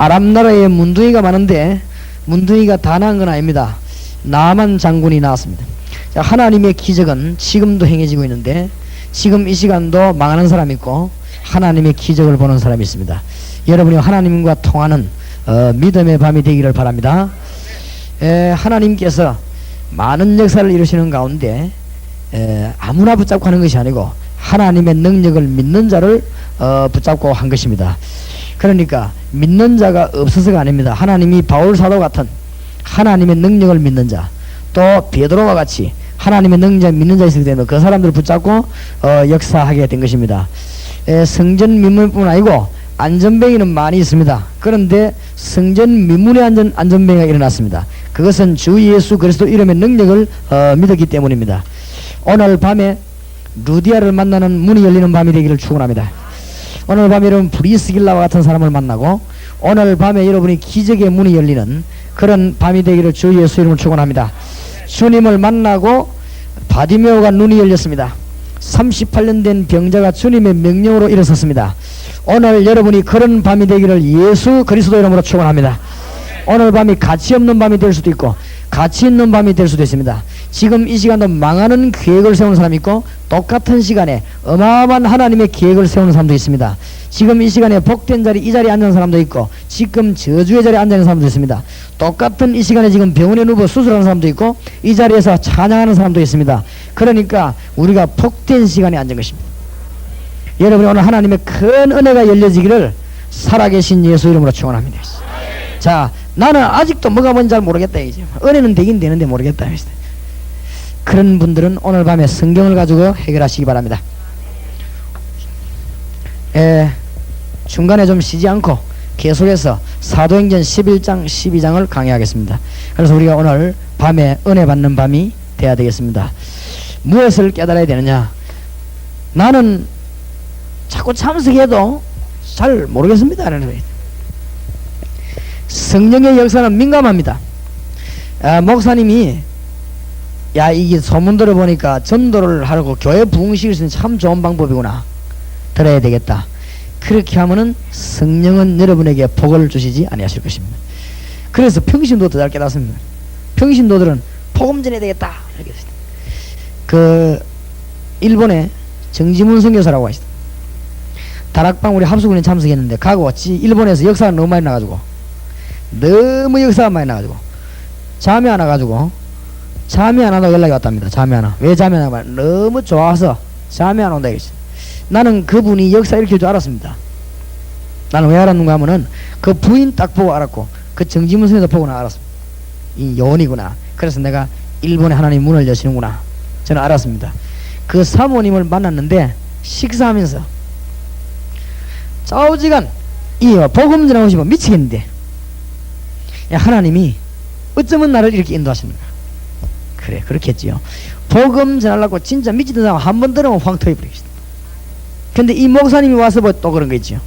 아람 나라에 문둥이가 많은데 문둥이가 다 나은 건 아닙니다. 나만 장군이 나왔습니다. 자, 하나님의 기적은 지금도 행해지고 있는데 지금 이 시간도 망하는 사람이 있고 하나님의 기적을 보는 사람이 있습니다. 여러분이 하나님과 통하는 믿음의 밤이 되기를 바랍니다. 하나님께서 많은 역사를 이루시는 가운데 아무나 붙잡고 하는 것이 아니고 하나님의 능력을 믿는 자를 붙잡고 한 것입니다. 그러니까 믿는 자가 없어서가 아닙니다. 하나님이 바울 사도 같은 하나님의 능력을 믿는 자, 또 베드로와 같이 하나님의 능력을 믿는 자 있을 때는 그 사람들을 붙잡고 역사하게 된 것입니다. 성전 민문뿐 아니고 안전뱅이는 많이 있습니다. 그런데 성전 민문의 안전뱅이가 일어났습니다. 그것은 주 예수 그리스도 이름의 능력을 믿었기 때문입니다. 오늘 밤에 루디아를 만나는 문이 열리는 밤이 되기를 축원합니다. 오늘 밤에 여러분 브리스길라와 같은 사람을 만나고 오늘 밤에 여러분이 기적의 문이 열리는 그런 밤이 되기를 주 예수 이름을 축원합니다. 주님을 만나고 바디메오가 눈이 열렸습니다. 38년 된 병자가 주님의 명령으로 일어섰습니다. 오늘 여러분이 그런 밤이 되기를 예수 그리스도 이름으로 축원합니다. 오늘 밤이 가치 없는 밤이 될 수도 있고 가치 있는 밤이 될 수도 있습니다. 지금 이 시간도 망하는 계획을 세우는 사람이 있고 똑같은 시간에 어마어마한 하나님의 계획을 세우는 사람도 있습니다. 지금 이 시간에 복된 자리 이 자리에 앉은 사람도 있고 지금 저주의 자리에 앉아 있는 사람도 있습니다. 똑같은 이 시간에 지금 병원에 누워 수술하는 사람도 있고 이 자리에서 찬양하는 사람도 있습니다. 그러니까 우리가 복된 시간에 앉은 것입니다. 여러분이 오늘 하나님의 큰 은혜가 열려지기를 살아계신 예수 이름으로 축원합니다. 자, 나는 아직도 뭐가 뭔지 잘 모르겠다 이제 은혜는 되긴 되는데 모르겠다. 그런 분들은 오늘 밤에 성경을 가지고 해결하시기 바랍니다. 중간에 좀 쉬지 않고 계속해서 사도행전 11장 12장을 강의하겠습니다. 그래서 우리가 오늘 밤에 은혜 받는 밤이 돼야 되겠습니다. 무엇을 깨달아야 되느냐? 나는 자꾸 참석해도 잘 모르겠습니다. 성령의 역사는 민감합니다. 목사님이 이게 소문 들어보니까 전도를 하려고 교회 부흥시킬 수 있는 참 좋은 방법이구나, 들어야 되겠다. 그렇게 하면은 성령은 여러분에게 복을 주시지 아니하실 것입니다. 그래서 평신도도 잘 깨닫습니다. 평신도들은 복음 전해야 되겠다 이렇게 했습니다. 그 일본에 정지문 선교사라고 하시다. 다락방 우리 합수군에 참석했는데 가고 일본에서 역사가 너무 많이 나가지고 너무 역사가 많이 나가지고 잠이 안 와가지고 잠이 안 와도 연락이 왔답니다. 잠이 안 와. 왜 잠이 안 와? 너무 좋아서 잠이 안 온다 이랬어요. 나는 그분이 역사 일으킬 줄 알았습니다. 나는 왜 알았는가 하면은 그 부인 딱 보고 알았고 그 정지문 선에서 보고 알았습니다. 이 요원이구나. 그래서 내가 일본에 하나님 문을 여시는구나 저는 알았습니다. 그 사모님을 만났는데 식사하면서 좌우지간 이 복음 전하시면 미치겠는데 야, 하나님이 어쩌면 나를 이렇게 인도하시는가. 그래 그렇겠지요. 복음 전하려고 진짜 미치던 사람 한 번 들으면 확 터져버리겠다. 근데 이 목사님이 와서 뭐 또 그런 거 있죠.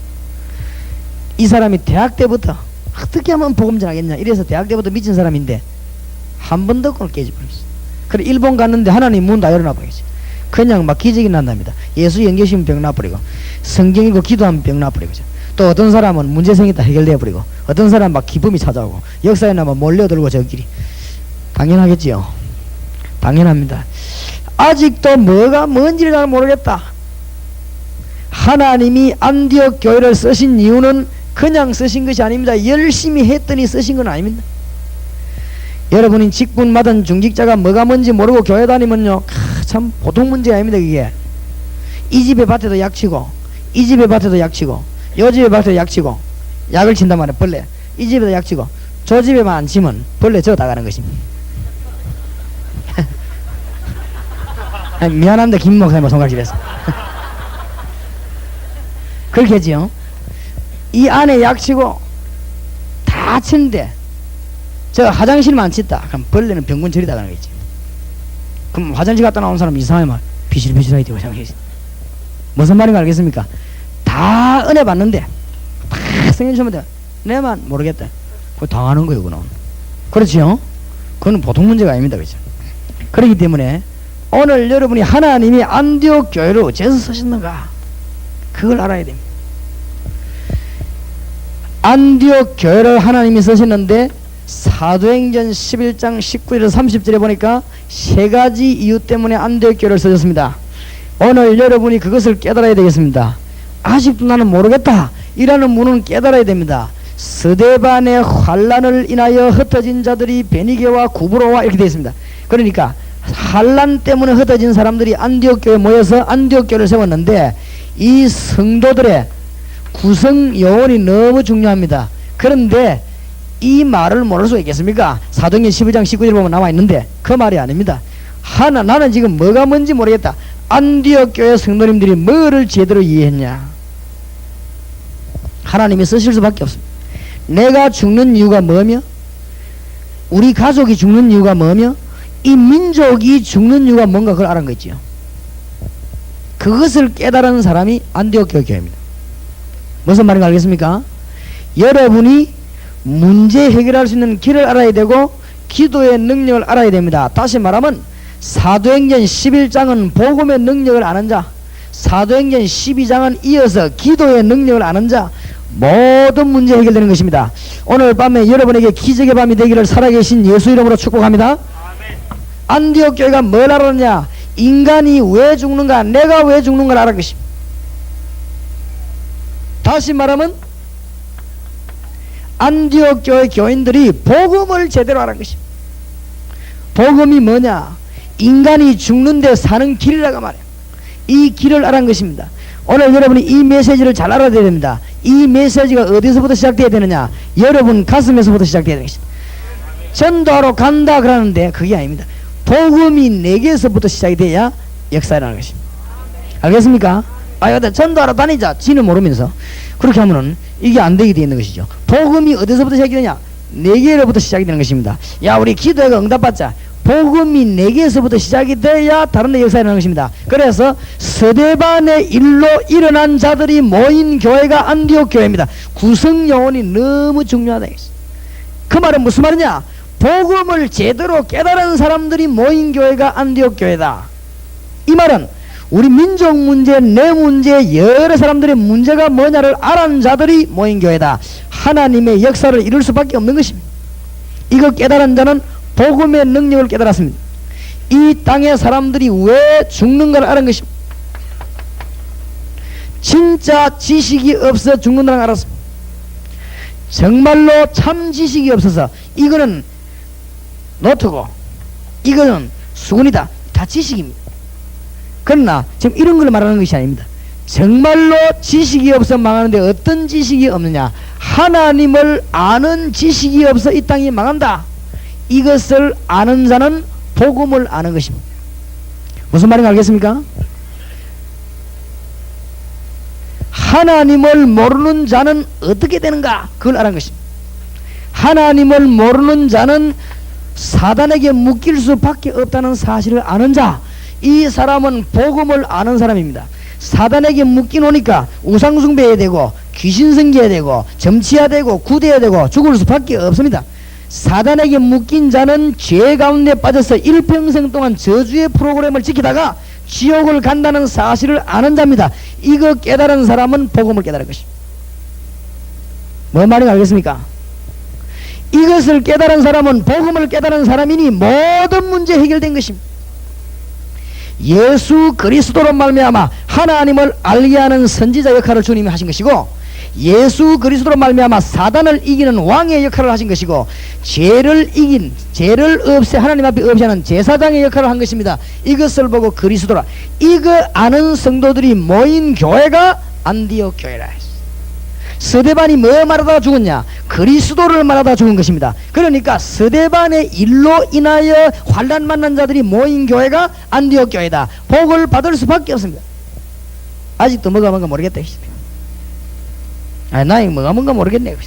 이 사람이 대학 때부터 어떻게 하면 복음 전하겠냐 이래서 대학 때부터 미친 사람인데 한 번 듣고는 깨져버렸어. 그래 일본 갔는데 하나님 문 다 열어놔버리겠지. 그냥 막 기적이 난답니다. 예수 연계시면 병 나버리고 성경 읽고 기도하면 병 나버리고 또 어떤 사람은 문제 생겼다 해결돼 버리고 어떤 사람은 막 기쁨이 찾아오고 역사에 나면 몰려들고 저끼리. 당연하겠지요. 당연합니다. 아직도 뭐가 뭔지를 잘 모르겠다. 하나님이 안디옥 교회를 쓰신 이유는 그냥 쓰신 것이 아닙니다. 열심히 했더니 쓰신 건 아닙니다. 여러분이 직분 받은 중직자가 뭐가 뭔지 모르고 교회 다니면요 참 보통 문제가 아닙니다. 그게 이 집에 밭에도 약치고 이 집에 밭에도 약치고 요 집에 밭에도 약치고 약을 친단 말이에요. 벌레 이 집에도 약치고 저 집에만 안 치면 벌레 저 다 가는 것입니다. 미안합니다. 김 목사님 손가락질해서 그렇게 했지요. 이 안에 약치고 다 치는데 저 화장실만 쳤다 그럼 벌레는 병균 처리 다 가는 거지. 그럼 화장실 갔다 나온 사람 이상하게 막 비실비실하게 되고 화장실 무슨 말인가 알겠습니까? 다 은혜 받는데 다 성령 주면 돼. 내만 모르겠다. 그거 당하는 거예요. 그거는. 그렇지요? 그건 보통 문제가 아닙니다. 그죠? 그렇기 때문에 오늘 여러분이 하나님이 안디옥 교회를 어째서 쓰셨는가 그걸 알아야 됩니다. 안디옥 교회를 하나님이 쓰시는데 사도행전 11장 19절 30절에 보니까 세 가지 이유 때문에 안디옥 교회를 쓰셨습니다. 오늘 여러분이 그것을 깨달아야 되겠습니다. 아직도 나는 모르겠다 이라는 분은 깨달아야 됩니다. 스데반의 환란을 인하여 흩어진 자들이 베니게와 구브로와 이렇게 되어 있습니다. 그러니까 환란 때문에 흩어진 사람들이 안디옥 교회에 모여서 안디옥 교회를 세웠는데 이 성도들의 구성 요원이 너무 중요합니다. 그런데 이 말을 모를 수 있겠습니까? 사도행전 11장 19절 보면 나와 있는데 그 말이 아닙니다. 나는 지금 뭐가 뭔지 모르겠다. 안디옥 교회 성도님들이 뭐를 제대로 이해했냐? 하나님이 쓰실 수밖에 없습니다. 내가 죽는 이유가 뭐며, 우리 가족이 죽는 이유가 뭐며, 이 민족이 죽는 이유가 뭔가 그걸 알은 거지요. 그것을 깨달은 사람이 안디옥 교회입니다. 무슨 말인가 알겠습니까? 여러분이 문제 해결할 수 있는 길을 알아야 되고 기도의 능력을 알아야 됩니다. 다시 말하면 사도행전 11장은 복음의 능력을 아는 자, 사도행전 12장은 이어서 기도의 능력을 아는 자, 모든 문제 해결되는 것입니다. 오늘 밤에 여러분에게 기적의 밤이 되기를 살아계신 예수 이름으로 축복합니다. 아멘. 안디옥 교회가 뭘 알았냐? 인간이 왜 죽는가, 내가 왜 죽는가를 알은 것입니다. 다시 말하면 안디옥 교회 교인들이 복음을 제대로 알은 것입니다. 복음이 뭐냐? 인간이 죽는데 사는 길이라고 말해요. 이 길을 알은 것입니다. 오늘 여러분이 이 메시지를 잘 알아야 됩니다. 이 메시지가 어디서부터 시작되어야 되느냐? 여러분 가슴에서부터 시작되어야 되는 것입니다. 전도하러 간다 그러는데 그게 아닙니다. 복음이 내게서부터 시작이 돼야 역사가 일어나는 것입니다. 알겠습니까? 전도하러 다니자 지는 모르면서 그렇게 하면은 이게 안 되게 되어 있는 것이죠. 복음이 어디서부터 시작이 되냐? 내게로부터 시작이 되는 것입니다. 야, 우리 기도회가 응답받자. 복음이 내게서부터 시작이 돼야 다른 데 역사가 일어나는 것입니다. 그래서 스데반의 일로 일어난 자들이 모인 교회가 안디옥 교회입니다. 구성 요원이 너무 중요하다. 그 말은 무슨 말이냐? 복음을 제대로 깨달은 사람들이 모인 교회가 안디옥 교회다. 이 말은 우리 민족 문제, 내 문제, 여러 사람들의 문제가 뭐냐를 알은 자들이 모인 교회다. 하나님의 역사를 이룰 수밖에 없는 것입니다. 이거 깨달은 자는 복음의 능력을 깨달았습니다. 이 땅의 사람들이 왜 죽는가를 알은 것입니다. 진짜 지식이 없어 죽는다는 걸 알았습니다. 정말로 참 지식이 없어서 이거는 노트고 이거는 수군이다. 다 지식입니다. 그러나 지금 이런 걸 말하는 것이 아닙니다. 정말로 지식이 없어 망하는데 어떤 지식이 없느냐? 하나님을 아는 지식이 없어 이 땅이 망한다. 이것을 아는 자는 복음을 아는 것입니다. 무슨 말인가 알겠습니까? 하나님을 모르는 자는 어떻게 되는가? 그걸 알은 것입니다. 하나님을 모르는 자는 사단에게 묶일 수밖에 없다는 사실을 아는 자, 이 사람은 복음을 아는 사람입니다. 사단에게 묶이노니까 우상숭배해야 되고 귀신 섬겨야 되고 점치해야 되고 구대해야 되고 죽을 수밖에 없습니다. 사단에게 묶인 자는 죄 가운데 빠져서 일평생 동안 저주의 프로그램을 지키다가 지옥을 간다는 사실을 아는 자입니다. 이거 깨달은 사람은 복음을 깨달은 것입니다. 뭔 말인가 알겠습니까? 이것을 깨달은 사람은 복음을 깨달은 사람이니 모든 문제 해결된 것입니다. 예수 그리스도로 말미암아 하나님을 알게 하는 선지자 역할을 주님이 하신 것이고, 예수 그리스도로 말미암아 사단을 이기는 왕의 역할을 하신 것이고, 죄를 하나님 앞에 없애하는 제사장의 역할을 한 것입니다. 이것을 보고 그리스도라, 이거 아는 성도들이 모인 교회가 안디옥 교회라 했어. 스데반이 뭐 말하다가 죽었냐? 그리스도를 말하다가 죽은 것입니다. 그러니까 스데반의 일로 인하여 환난 만난 자들이 모인 교회가 안디옥 교회다. 복을 받을 수밖에 없습니다. 아직도 뭐가 뭔가 모르겠다. 나이 뭐가 뭔가 모르겠네.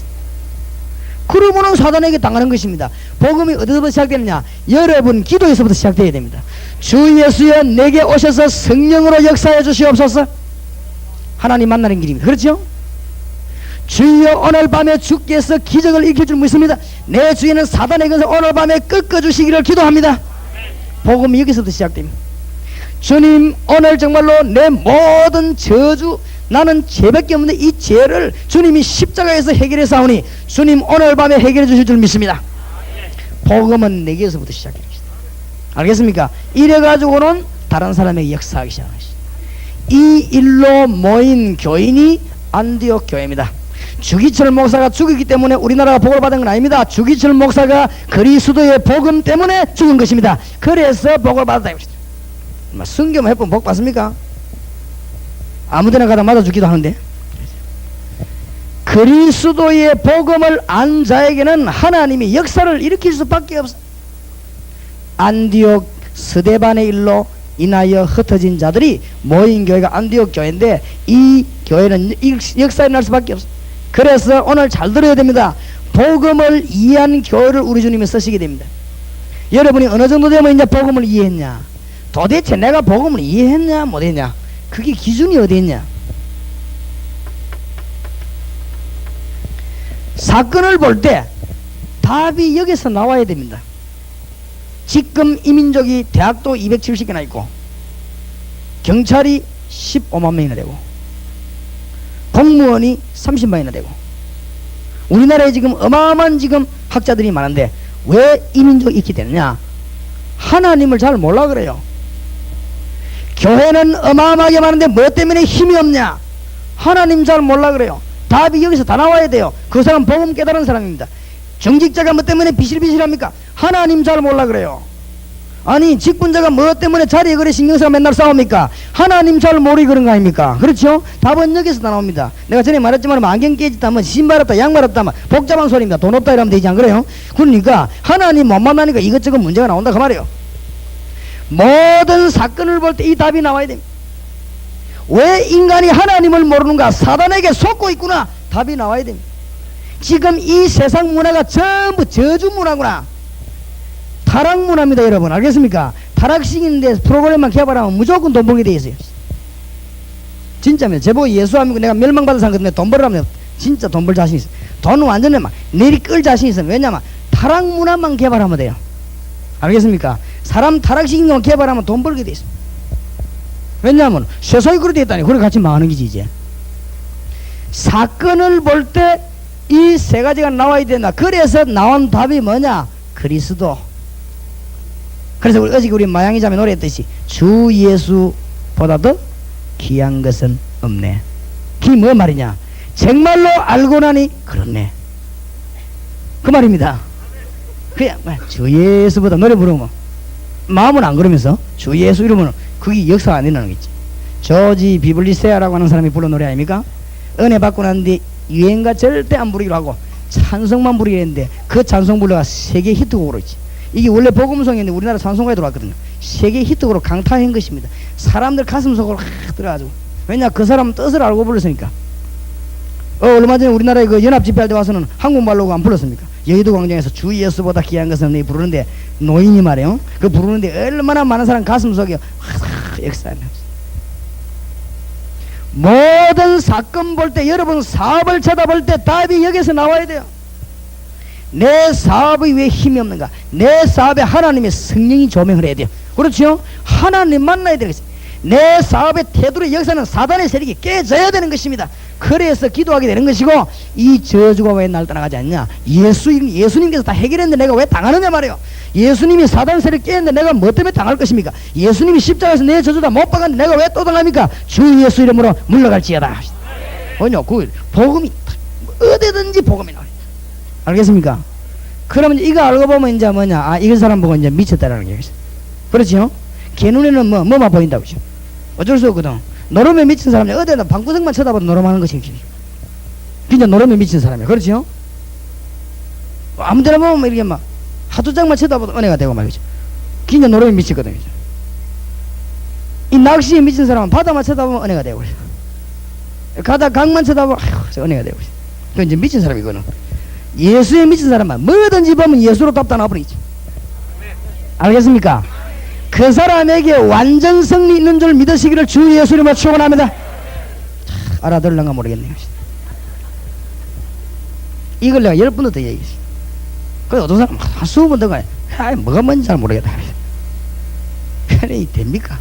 그러면은 사단에게 당하는 것입니다. 복음이 어디서부터 시작되느냐? 여러분 기도에서부터 시작되어야 됩니다. 주 예수여 내게 오셔서 성령으로 역사해 주시옵소서. 하나님 만나는 길입니다. 그렇죠? 주여 오늘 밤에 주께서 기적을 일으킬 줄 믿습니다. 내 주에는 사단의 근세 오늘 밤에 꺾어주시기를 기도합니다. 복음이 여기서부터 시작됩니다. 주님 오늘 정말로 내 모든 저주 나는 죄밖에 없는데 이 죄를 주님이 십자가에서 해결해 싸우니 주님 오늘 밤에 해결해 주실 줄 믿습니다. 복음은 내게서부터 시작해야 됩니다. 알겠습니까? 이래가지고는 다른 사람에게 역사하기 시작합니다. 이 일로 모인 교인이 안디옥 교회입니다. 주기철 목사가 죽었기 때문에 우리나라가 복을 받은 건 아닙니다. 주기철 목사가 그리스도의 복음 때문에 죽은 것입니다. 그래서 복을 받았다. 순교만 해보면 복 받습니까? 아무데나 가다 맞아 죽기도 하는데. 그리스도의 복음을 안 자에게는 하나님이 역사를 일으킬 수밖에 없어. 안디옥 스데반의 일로 인하여 흩어진 자들이 모인 교회가 안디옥 교회인데, 이 교회는 역사에 날 수밖에 없어. 그래서 오늘 잘 들어야 됩니다. 복음을 이해한 교회를 우리 주님이 쓰시게 됩니다. 여러분이 어느 정도 되면 이제 복음을 이해했냐, 도대체 내가 복음을 이해했냐 못했냐, 그게 기준이 어디 있냐. 사건을 볼 때 답이 여기서 나와야 됩니다. 지금 이민족이 대학도 270개나 있고 경찰이 15만 명이나 되고 공무원이 30만이나 되고 우리나라에 지금 어마어마한 지금 학자들이 많은데 왜 이민족이 있게 되느냐? 하나님을 잘 몰라 그래요. 교회는 어마어마하게 많은데 뭐 때문에 힘이 없냐? 하나님 잘 몰라 그래요. 답이 여기서 다 나와야 돼요. 그 사람 복음 깨달은 사람입니다. 정직자가 뭐 때문에 비실비실합니까? 하나님 잘 몰라 그래요. 아니 직분자가 뭐 때문에 자리에 그래 신경쓰고 맨날 싸웁니까? 하나님 잘 모르기 그런 거 아닙니까? 그렇죠? 답은 여기서 다 나옵니다. 내가 전에 말했지만 안경 깨졌다 뭐 신발 없다 양말 없다 뭐 복잡한 소리입니다. 돈 없다 이러면 되지 안 그래요? 그러니까 하나님 못 만나니까 이것저것 문제가 나온다 그 말이에요. 모든 사건을 볼 때 이 답이 나와야 됩니다. 왜 인간이 하나님을 모르는가? 사단에게 속고 있구나. 답이 나와야 됩니다. 지금 이 세상 문화가 전부 저주 문화구나. 타락 문화입니다 여러분. 알겠습니까? 타락식인데 프로그램만 개발하면 무조건 돈 벌게 돼 있어요. 진짜입니다. 제보 예수하면 내가 멸망받은 사람인데 돈 벌으라면 진짜 돈 벌 자신 있어요. 돈은 완전히 막 내리 끌 자신 있어요. 왜냐면 타락 문화만 개발하면 돼요. 알겠습니까? 사람 타락식인 거 개발하면 돈 벌게 돼 있어요. 왜냐하면 세상이 그렇게 됐다니. 그래 같이 망하는 거지. 이제 사건을 볼 때 이 세 가지가 나와야 된다. 그래서 나온 답이 뭐냐? 그리스도. 그래서 어제 우리 마양이 자매 노래했듯이 주 예수보다도 귀한 것은 없네. 그게 뭐 말이냐? 정말로 알고 나니 그렇네. 그 말입니다. 그냥 주 예수보다 노래 부르면 마음은 안 그러면서 주 예수 이러면 그게 역사가 안 일어나는 거지. 조지 비블리세아라고 하는 사람이 부른 노래 아닙니까? 은혜 받고 났는데 유행가 절대 안 부르기로 하고 찬송만 부르기로 했는데 그 찬송 불러가 세계 히트곡으로 있지. 이게 원래 복음송이었는데 우리나라 찬송가에 들어왔거든요. 세계 히트곡으로 강타한 것입니다. 사람들 가슴 속으로 확 들어가지고. 왜냐? 그 사람 뜻을 알고 불렀으니까. 얼마 전에 우리나라에 그 연합 집회할 때 와서는 한국말로 안 불렀습니까? 여의도 광장에서 주 예수보다 귀한 것은 네 부르는데 노인이 말이에요. 그 부르는데 얼마나 많은 사람 가슴 속에 역사하는. 모든 사건 볼 때 여러분 사업을 쳐다볼 때 답이 여기서 나와야 돼요. 내 사업이 왜 힘이 없는가? 내 사업에 하나님의 성령이 조명을 해야 돼요. 그렇죠? 하나님 만나야 되겠어요. 내 사업의 테두리 역사는 사단의 세력이 깨져야 되는 것입니다. 그래서 기도하게 되는 것이고, 이 저주가 왜 날 떠나가지 않냐? 예수님께서 다 해결했는데 내가 왜 당하느냐 말이에요. 예수님이 사단 세력 깨는데 내가 뭐 때문에 당할 것입니까? 예수님이 십자가에서 내 저주 다 못 박았는데 내가 왜 또 당합니까? 주 예수 이름으로 물러갈지어다. 뭐냐? 그 복음이 어디든지 복음이 나와요. 알겠습니까? 그러면 이거 알고 보면 이제 뭐냐? 아, 이 사람 보고 이제 미쳤다라는 얘기죠. 그렇죠? 걔 눈에는 뭐만 보인다고 그죠? 어쩔 수 없거든. 노름에 미친 사람이 어디나 방구석만 쳐다봐도 노름하는 것이 진짜 노름에 미친 사람이야. 그렇죠? 아무 데나 보면 이렇게 막 하도 장만 쳐다봐도 은혜가 되고 말이죠. 진짜 노름에 미치거든. 그죠? 이 낚시에 미친 사람은 바다만 쳐다보면 은혜가 되고 가다 강만 쳐다보면 은혜가 되고. 그 이제 미친 사람이거든. 예수에 미친 사람은 뭐든지 보면 예수로 답다 나버리죠. 알겠습니까? 그 사람에게 완전 승리 있는 줄 믿으시기를 주 예수 이름으로 축원합니다. 알아들을런가 모르겠네요. 이걸 내가 10번도 더 얘기했어. 그래서 어떤 사람은 한 20번 더 가요. 뭐가 뭔지 잘 모르겠다. 그래 됩니까?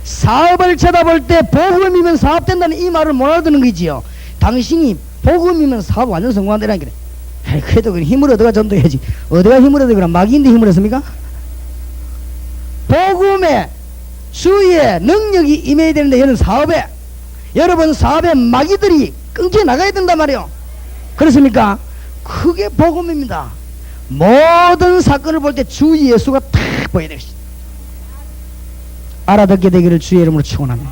사업을 쳐다볼 때 복음이면 사업된다는 이 말을 못 알아듣는 거지요. 당신이 복음이면 사업 완전 성공한다는 게 그래도 그 힘을 얻어가 전도해야지. 어디가 힘을 얻어 그럼 마귀인데 힘을 얻습니까? 복음에 주의 능력이 임해야 되는데 여러분 사업에 여러분 사업에 마귀들이 끊겨 나가야 된단 말이에요. 그렇습니까? 그게 복음입니다. 모든 사건을 볼 때 주 예수가 탁 보여야 되겠습니다. 알아듣게 되기를 주의 이름으로 축원합니다.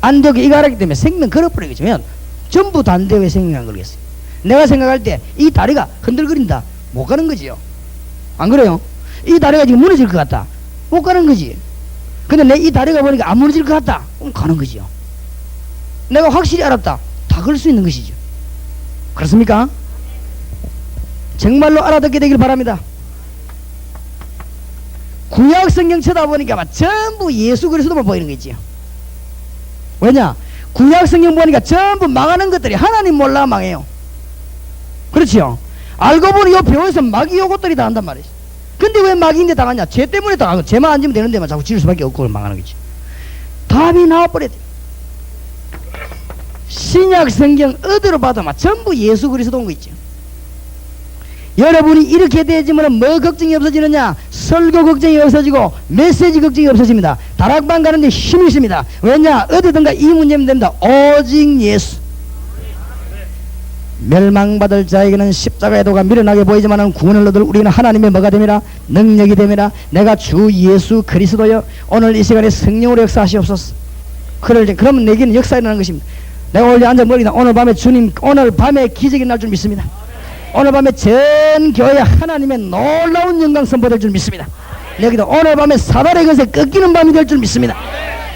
안 되게 이거 알았기 때문에 생명 걸어버리겠죠. 왜냐면 전부 다 안 되고 왜 생명이 안 걸겠어요? 내가 생각할 때 이 다리가 흔들거린다 못 가는 거지요. 안 그래요? 이 다리가 지금 무너질 것 같다 못 가는 거지. 근데 내 이 다리가 보니까 안 무너질 것 같다 그럼 가는 거지요. 내가 확실히 알았다 다 걸 수 있는 것이죠. 그렇습니까? 정말로 알아듣게 되길 바랍니다. 구약 성경 쳐다보니까 막 전부 예수 그리스도만 보이는 거지요. 왜냐? 구약 성경 보니까 전부 망하는 것들이 하나님 몰라 망해요. 그렇지요? 알고 보니 이 병에서 마귀 요것들이 다 한단 말이지. 근데 왜 마귀인데 당하냐? 죄 때문에 당하고 죄만 안 지면 되는 데만 자꾸 지을 수밖에 없고 망하는 거지. 답이 나와버려야 돼. 신약 성경 어디로 봐도 막 전부 예수 그리스도 온 거 있죠. 여러분이 이렇게 되지면 뭐 걱정이 없어지느냐? 설교 걱정이 없어지고 메시지 걱정이 없어집니다. 다락방 가는데 힘이 있습니다. 왜냐? 어디든가 이 문제면 된다. 오직 예수. 멸망받을 자에게는 십자가의 도가 미련하게 보이지만 구원을 얻을 우리는 하나님의 뭐가 됩니다? 능력이 됩니다. 내가 주 예수 그리스도여 오늘 이 시간에 성령으로 역사하시옵소서. 그러면 내게는 역사 일어나는 것입니다. 내가 오늘 앉아 머리다 오늘 밤에 주님 오늘 밤에 기적이 날 줄 믿습니다. 오늘 밤에 전 교회 하나님의 놀라운 영광 선포될 줄 믿습니다. 여기도 오늘 밤에 사단의 것에 꺾이는 밤이 될 줄 믿습니다.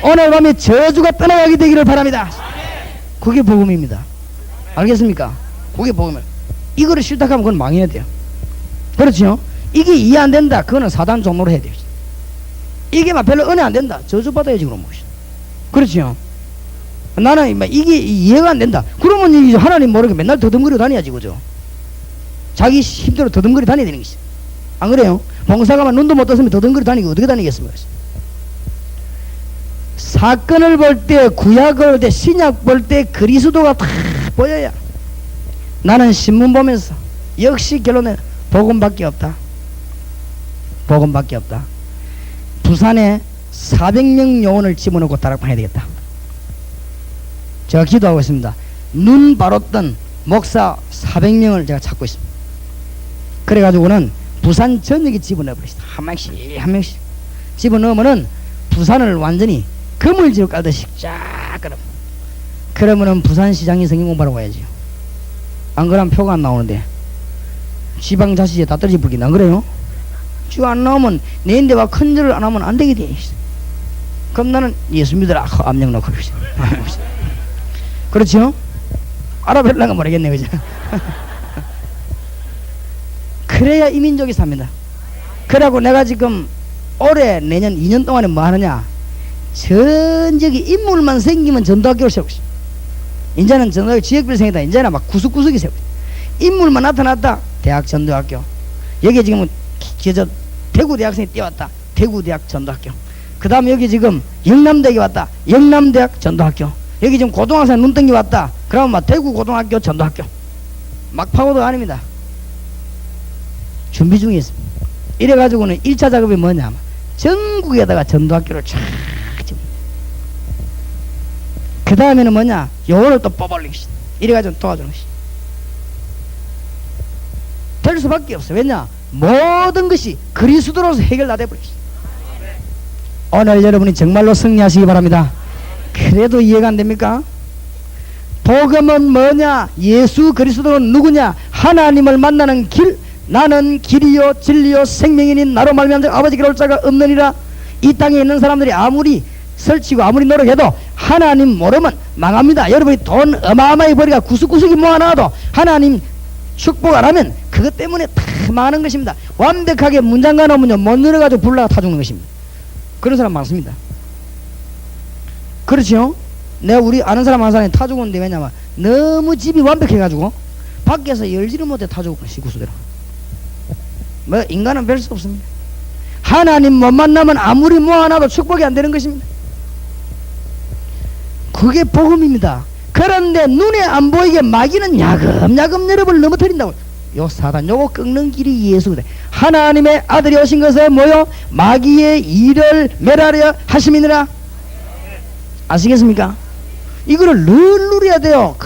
오늘 밤에 저주가 떠나가게 되기를 바랍니다. 그게 복음입니다. 알겠습니까? 그게 복음이에요. 이거를 싫다하면 그건 망해야 돼요. 그렇죠? 이게 이해 안 된다. 그거는 사단 종로로 해야 돼요. 이게 막 별로 은혜 안 된다. 저주받아야지 그런 것이죠. 그렇죠? 나는 이게 이해가 안 된다. 그러면 이제 하나님 모르게 맨날 더듬거려 다녀야지 그죠? 자기 힘대로 더듬거려 다녀야 되는 것이죠. 안 그래요? 봉사가만 눈도 못 떴으면 더듬거려 다니고 어떻게 다니겠습니까? 사건을 볼 때 구약을 볼 때 신약 볼 때 그리스도가 다 보여야 나는 신문 보면서 역시 결론은 복음밖에 없다. 복음밖에 없다. 부산에 400명 요원을 집어넣고 다락방 해야 되겠다. 제가 기도하고 있습니다. 눈 바로 뜬 목사 400명을 제가 찾고 있습니다. 그래가지고는 부산 전역에 집어넣어버리시다. 한 명씩 한 명씩 집어넣으면은 부산을 완전히 그물지로 깔듯이 쫙 깔아. 그러면은 부산시장이 성경 공부하러 가야지요. 안 그러면 표가 안 나오는데 지방자치제 다 떨어져 버리긴 안 그래요? 주 안 나오면 내인데 와 큰절을 안 하면 안 되게 돼. 그럼 나는 예수 믿으라 압력 넣고 그렇죠? 알아보려면 모르겠네 그죠? 그래야 이 민족이 삽니다. 그러고 내가 지금 올해 내년 2년 동안에 뭐 하느냐? 전적이 인물만 생기면 전도학교를 세우고 있어. 이제는 전도학교 지역별 생이다. 이제는 막 구석구석이 세우고 있어. 인물만 나타났다. 대학 전도학교. 여기 지금 대구 대학생이 뛰어왔다. 대구 대학 전도학교. 그 다음에 여기 지금 영남대학이 왔다. 영남대학 전도학교. 여기 지금 고등학생 눈뜬기 왔다. 그러면 막 대구 고등학교 전도학교. 막파고도 아닙니다. 준비 중에 있습니다. 이래가지고는 1차 작업이 뭐냐? 전국에다가 전도학교를 쫙 그 다음에는 뭐냐? 요거를 또 뽑아올리는 것이다. 이래가지고 도와주는 것이다. 될 수밖에 없어. 왜냐? 모든 것이 그리스도로서 해결 다 돼버렸어. 오늘 여러분이 정말로 승리하시기 바랍니다. 그래도 이해가 안 됩니까? 복음은 뭐냐? 예수 그리스도는 누구냐? 하나님을 만나는 길. 나는 길이요 진리요 생명이니 나로 말미암아 아버지께 올 자가 없느니라. 이 땅에 있는 사람들이 아무리 설치고 아무리 노력해도 하나님 모르면 망합니다. 여러분이 돈 어마어마히 버리가 구석구석이 모아놔도 하나님 축복 안 하면 그것 때문에 다 망하는 것입니다. 완벽하게 문장가 놓으면 못 늘어가지고 불나가 타 죽는 것입니다. 그런 사람 많습니다. 그렇죠? 내가 우리 아는 사람 한 사람이 타 죽었는데 왜냐면 너무 집이 완벽해가지고 밖에서 열지를 못해 타 죽은 것이 구수대로. 뭐 인간은 별 수 없습니다. 하나님 못 만나면 아무리 모아놔도 축복이 안 되는 것입니다. 그게 복음입니다. 그런데 눈에 안 보이게 마귀는 야금야금 여러분을 넘어뜨린다고. 요 사단 요거 꺾는 길이 예수거든. 하나님의 아들이 오신 것은 뭐요? 마귀의 일을 멸하려 하심이니라. 아시겠습니까? 이거를 늘 누려야 돼요.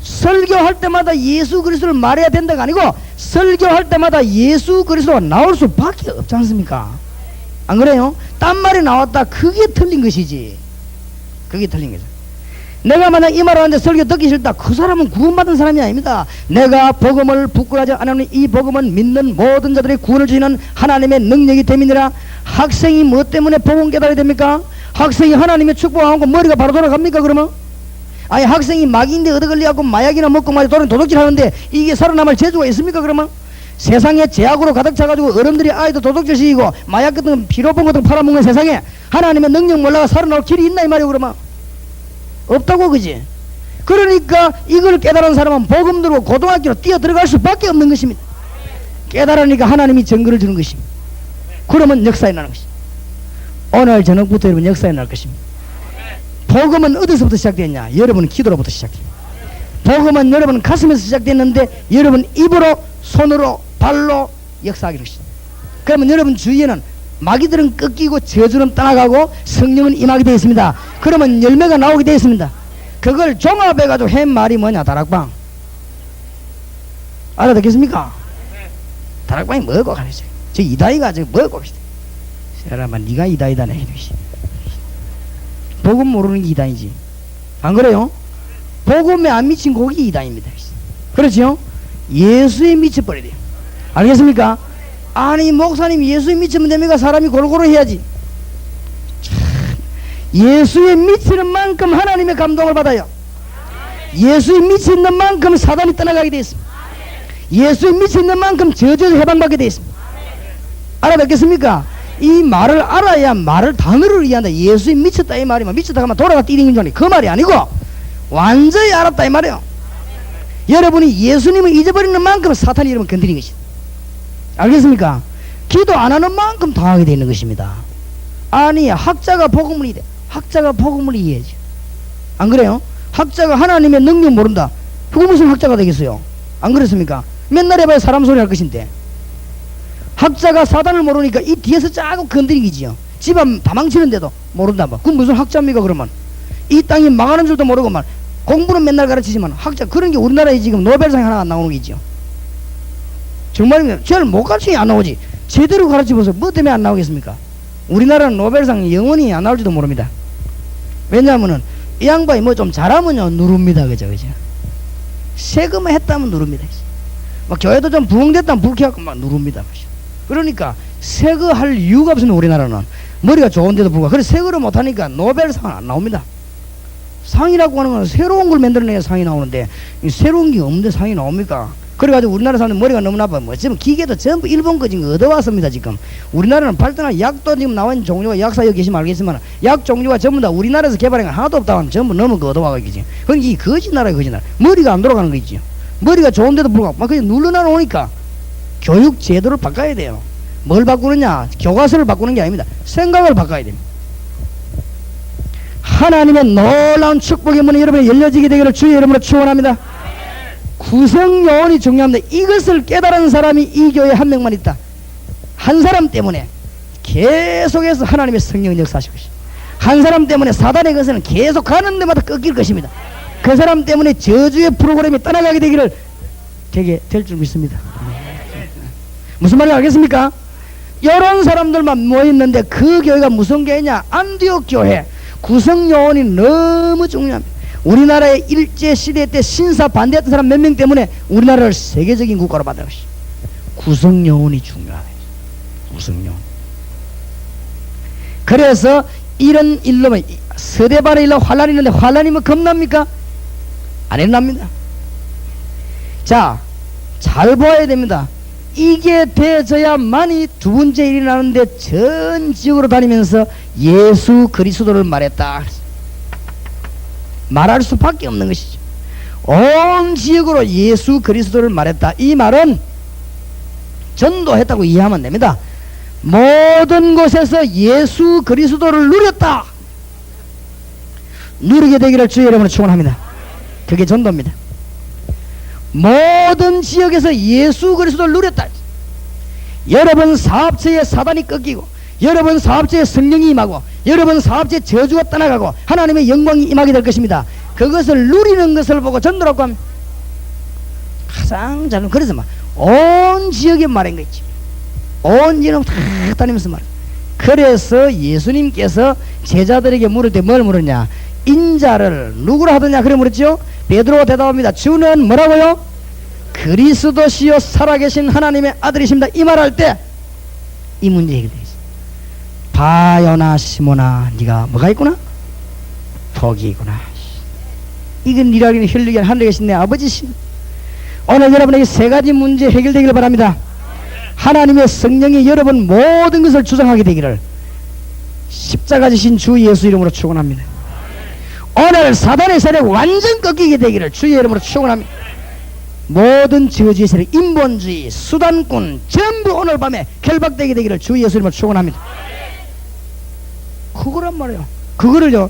설교할 때마다 예수 그리스도를 말해야 된다가 아니고 설교할 때마다 예수 그리스도가 나올 수밖에 없지 않습니까? 안 그래요? 딴 말이 나왔다 그게 틀린 것이지. 그게 틀린 거죠. 내가 만약 이 말을 하는데 설교 듣기 싫다, 그 사람은 구원받은 사람이 아닙니다. 내가 복음을 부끄러워하지 않으니 이 복음은 믿는 모든 자들의 구원을 주시는 하나님의 능력이 됨이니라. 학생이 뭐 때문에 복음 깨달아야 됩니까? 학생이 하나님의 축복하고 머리가 바로 돌아갑니까 그러면? 아니 학생이 마귀인데 얻어 걸려갖고 마약이나 먹고 말이야 도둑질 하는데 이게 살아남을 재주가 있습니까 그러면? 세상에 제약으로 가득 차가지고 어른들이 아이도 도둑질 시키고 마약 같은 피로본 같은 거 팔아먹는 세상에 하나님의 능력 몰라가 살아나올 길이 있나 이 말이야 그러면? 없다고 그지? 그러니까 이걸 깨달은 사람은 복음 들고 고등학교로 뛰어 들어갈 수밖에 없는 것입니다. 깨달으니까 하나님이 증거를 주는 것입니다. 그러면 역사에 나는 것입니다. 오늘 저녁부터 여러분 역사에 날 것입니다. 복음은 어디서부터 시작됐냐? 여러분 기도로부터 시작됩니다. 복음은 여러분 가슴에서 시작됐는데 여러분 입으로 손으로 발로 역사하기로 것입니다. 그러면 여러분 주위에는 마귀들은 꺾이고 저주는 떠나가고 성령은 임하게 되어 있습니다. 그러면 열매가 나오게 되어 있습니다. 그걸 종합해가지고 한 말이 뭐냐? 다락방. 알아듣겠습니까? 다락방이 뭐고 가르쳐? 저 이다이가 저 뭐고 있어? 사람아 니가 이다이다네 해주시. 복음 모르는 게 이다이지. 안 그래요? 복음에 안 미친 곡이 이다입니다. 그렇죠? 예수에 미쳐버려야 돼요. 알겠습니까? 아니 목사님 예수에 미치면 됩니까? 사람이 골고루 해야지. 예수에 미치는 만큼 하나님의 감동을 받아요. 예수에 미치는 만큼 사단이 떠나가게 되어 있습니다. 예수에 미치는 만큼 저주에서 해방받게 되어 있습니다. 알아듣겠습니까? 이 말을 알아야 말을 단어를 이해한다. 예수에 미쳤다 이 말이면 미쳤다 하면 돌아가 뛰는 줄 아니 그 말이 아니고 완전히 알았다 이 말이에요. 여러분이 예수님을 잊어버리는 만큼 사탄이 여러분 건드리는 것이다. 알겠습니까? 기도 안 하는 만큼 당하게 되는 것입니다. 아니 학자가 복음을 이해. 학자가 복음을 이해하지. 안 그래요? 학자가 하나님의 능력 모른다. 그거 무슨 학자가 되겠어요? 안 그렇습니까? 맨날 해봐야 사람 소리 할 것인데. 학자가 사단을 모르니까 이 뒤에서 짜고 건드리기지요. 집안 다 망치는데도 모른다. 그건 무슨 학자입니까 그러면? 이 땅이 망하는 줄도 모르고만 공부는 맨날 가르치지만 학자 그런 게 우리나라에 지금 노벨상이 하나 안 나오는 게 있죠. 정말입니다. 잘 못 가르치니 안 나오지. 제대로 가르쳐보세요. 뭐 때문에 안 나오겠습니까? 우리나라는 노벨상 영원히 안 나올지도 모릅니다. 왜냐하면은 이 양반이 뭐 좀 잘하면요 누릅니다. 그죠? 세금을 했다면 누릅니다. 막 교회도 좀 부흥됐다면 부흥해갖고 막 누릅니다. 그러니까 세거 할 이유가 없습니다. 우리나라는 머리가 좋은데도 불구하고. 그래서 세거를 못하니까 노벨상은 안 나옵니다. 상이라고 하는 건 새로운 걸 만들어내야 상이 나오는데 새로운 게 없는데 상이 나옵니까? 그래가지고 우리나라 사람들 머리가 너무 나빠. 뭐 지금 기계도 전부 일본 거 지금 얻어왔습니다. 지금 우리나라는 발전한 약도 지금 나와 있는 종류가 약사 여기 계시면 알겠지만 약 종류가 전부 다 우리나라에서 개발한 건 하나도 없다고 하면 전부 너무 그 얻어와가지고 그건 이 거짓나라야 거짓나라. 머리가 안 돌아가는 거 있죠. 머리가 좋은데도 불구하고 막 그냥 눌러놔 놓으니까 교육 제도를 바꿔야 돼요. 뭘 바꾸느냐? 교과서를 바꾸는 게 아닙니다. 생각을 바꿔야 됩니다. 하나님의 놀라운 축복의 문이 여러분이 열려지게 되기를 주의 이름으로 축원합니다. 구성요원이 중요합니다. 이것을 깨달은 사람이 이 교회에 한 명만 있다. 한 사람 때문에 계속해서 하나님의 성령을 역사하실 것입니다. 한 사람 때문에 사단의 것은 계속 가는 데마다 꺾일 것입니다. 그 사람 때문에 저주의 프로그램이 떠나가게 되기를 되게 될 줄 믿습니다. 무슨 말인지 알겠습니까? 이런 사람들만 모였는데 그 교회가 무슨 교회냐? 안디옥 교회. 구성요원이 너무 중요합니다. 우리나라의 일제시대 때 신사 반대했던 사람 몇 명 때문에 우리나라를 세계적인 국가로 만든 것이 구성요원이 중요하다. 구성요원. 그래서 이런 일로 서대반의 일로 환란이 있는데 환란이 뭐 겁납니까? 안 일어납니다. 자, 잘 보아야 됩니다. 이게 되어져야만이 두 번째 일이 나는데 전 지역으로 다니면서 예수 그리스도를 말했다. 말할 수밖에 없는 것이죠. 온 지역으로 예수 그리스도를 말했다. 이 말은 전도했다고 이해하면 됩니다. 모든 곳에서 예수 그리스도를 누렸다. 누리게 되기를 주의 이름으로 축원합니다. 그게 전도입니다. 모든 지역에서 예수 그리스도를 누렸다. 여러분 사업체에 사단이 꺾이고, 여러분 사업체에 성령이 임하고, 여러분 사업체에 저주가 떠나가고 하나님의 영광이 임하게 될 것입니다. 그것을 누리는 것을 보고 전도라고 합니다. 가장 잘, 그래서 막 온 지역에 말한 거 있지. 온 지역 다 다니면서 말해. 그래서 예수님께서 제자들에게 물을 때 뭘 물었냐? 인자를 누구라 하더냐? 그래 물었죠. 베드로가 대답합니다. 주는 뭐라고요? 그리스도시요 살아계신 하나님의 아들이십니다. 이 말할 때 이 문제 해결되겠어. 바요나 시모나, 네가 뭐가 있구나? 복이 있구나. 이건 니라기는 혈육이 하늘에 계신 내 아버지신. 오늘 여러분에게 세 가지 문제 해결되기를 바랍니다. 하나님의 성령이 여러분 모든 것을 주장하게 되기를 십자가 지신 주 예수 이름으로 축원합니다. 오늘 사단의 세력 완전 꺾이게 되기를 주의 이름으로 축원합니다. 모든 저주의 세력, 인본주의, 수단꾼 전부 오늘 밤에 결박되게 되기를 주 예수 이름으로 축원합니다. 그거란 말이에요. 그거를요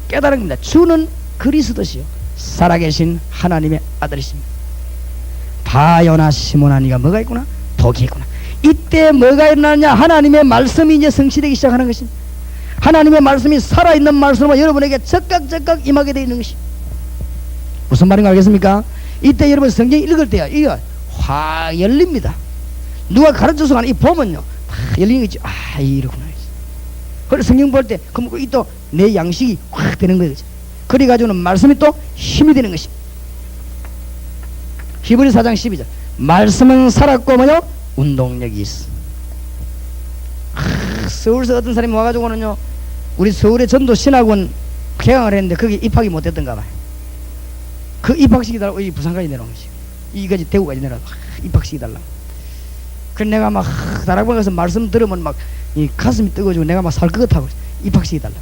깨달은 겁니다. 주는 그리스도시요 살아계신 하나님의 아들이십니다. 바요나 시모나, 네가 뭐가 있구나? 복이 있구나. 이때 뭐가 일어나냐? 하나님의 말씀이 이제 성취되기 시작하는 것입니다. 하나님의 말씀이 살아있는 말씀으로 여러분에게 적각 임하게 되어 있는 것입니다. 무슨 말인가 알겠습니까? 이때 여러분 성경 읽을 때요 이거 확 열립니다. 누가 가르쳐서 가는 이 보면요 다 열리는 거죠. 아 이렇구나. 그래서 성경 볼 때 그럼 또 내 양식이 확 되는 거죠. 그래가지고는 말씀이 또 힘이 되는 것입니다. 히브리 4장 12절 말씀은 살았고 뭐요? 운동력이 있어. 서울서 어떤 사람이 와가지고는요 우리 서울의 전도 신학원 개강을 했는데 거기 입학이 못했던가 봐요. 그 입학시키달라고 이 부산까지 내려온 것이, 이까지 대구까지 내려와 입학시키달라고. 그래서 내가 막 다락방 가서 말씀 들으면 막 이 가슴이 뜨거워지고 내가 막 살 것 같다고 입학시키달라고.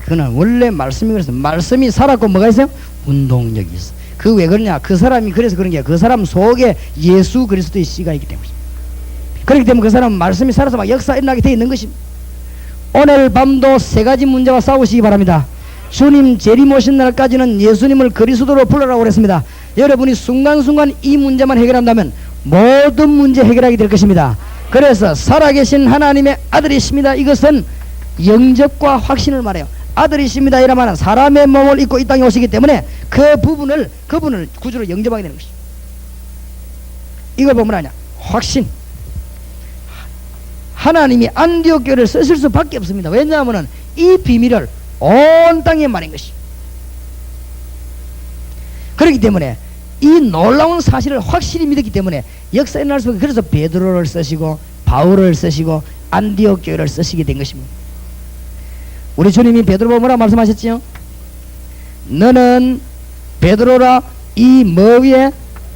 그는 원래 말씀이 그래서 말씀이 살았고 뭐가 있어요? 운동력이 있어. 그 왜 그러냐? 그 사람이 그래서 그런 게 그 사람 속에 예수 그리스도의 씨가 있기 때문에. 그렇기 때문에 그 사람은 말씀이 살아서 막 역사 일어나게 되어 있는 것입니다. 오늘 밤도 세 가지 문제와 싸우시기 바랍니다. 주님 재림 오신 날까지는 예수님을 그리스도로 불러라고 그랬습니다. 여러분이 순간순간 이 문제만 해결한다면 모든 문제 해결하게 될 것입니다. 그래서 살아계신 하나님의 아들이십니다. 이것은 영접과 확신을 말해요. 아들이십니다 이라면 사람의 몸을 입고 이 땅에 오시기 때문에 그분을 구주로 영접하게 되는 것입니다. 이걸 보면 아냐? 확신. 하나님이 안디옥 교회를 쓰실 수밖에 없습니다. 왜냐하면 이 비밀을 온 땅에 말한 것입니다. 그렇기 때문에 이 놀라운 사실을 확실히 믿었기 때문에 역사에 날 수밖에. 그래서 베드로를 쓰시고 바울을 쓰시고 안디옥 교회를 쓰시게 된 것입니다. 우리 주님이 베드로보고 뭐라 말씀하셨지요? 너는 베드로라 이 뭐 위에?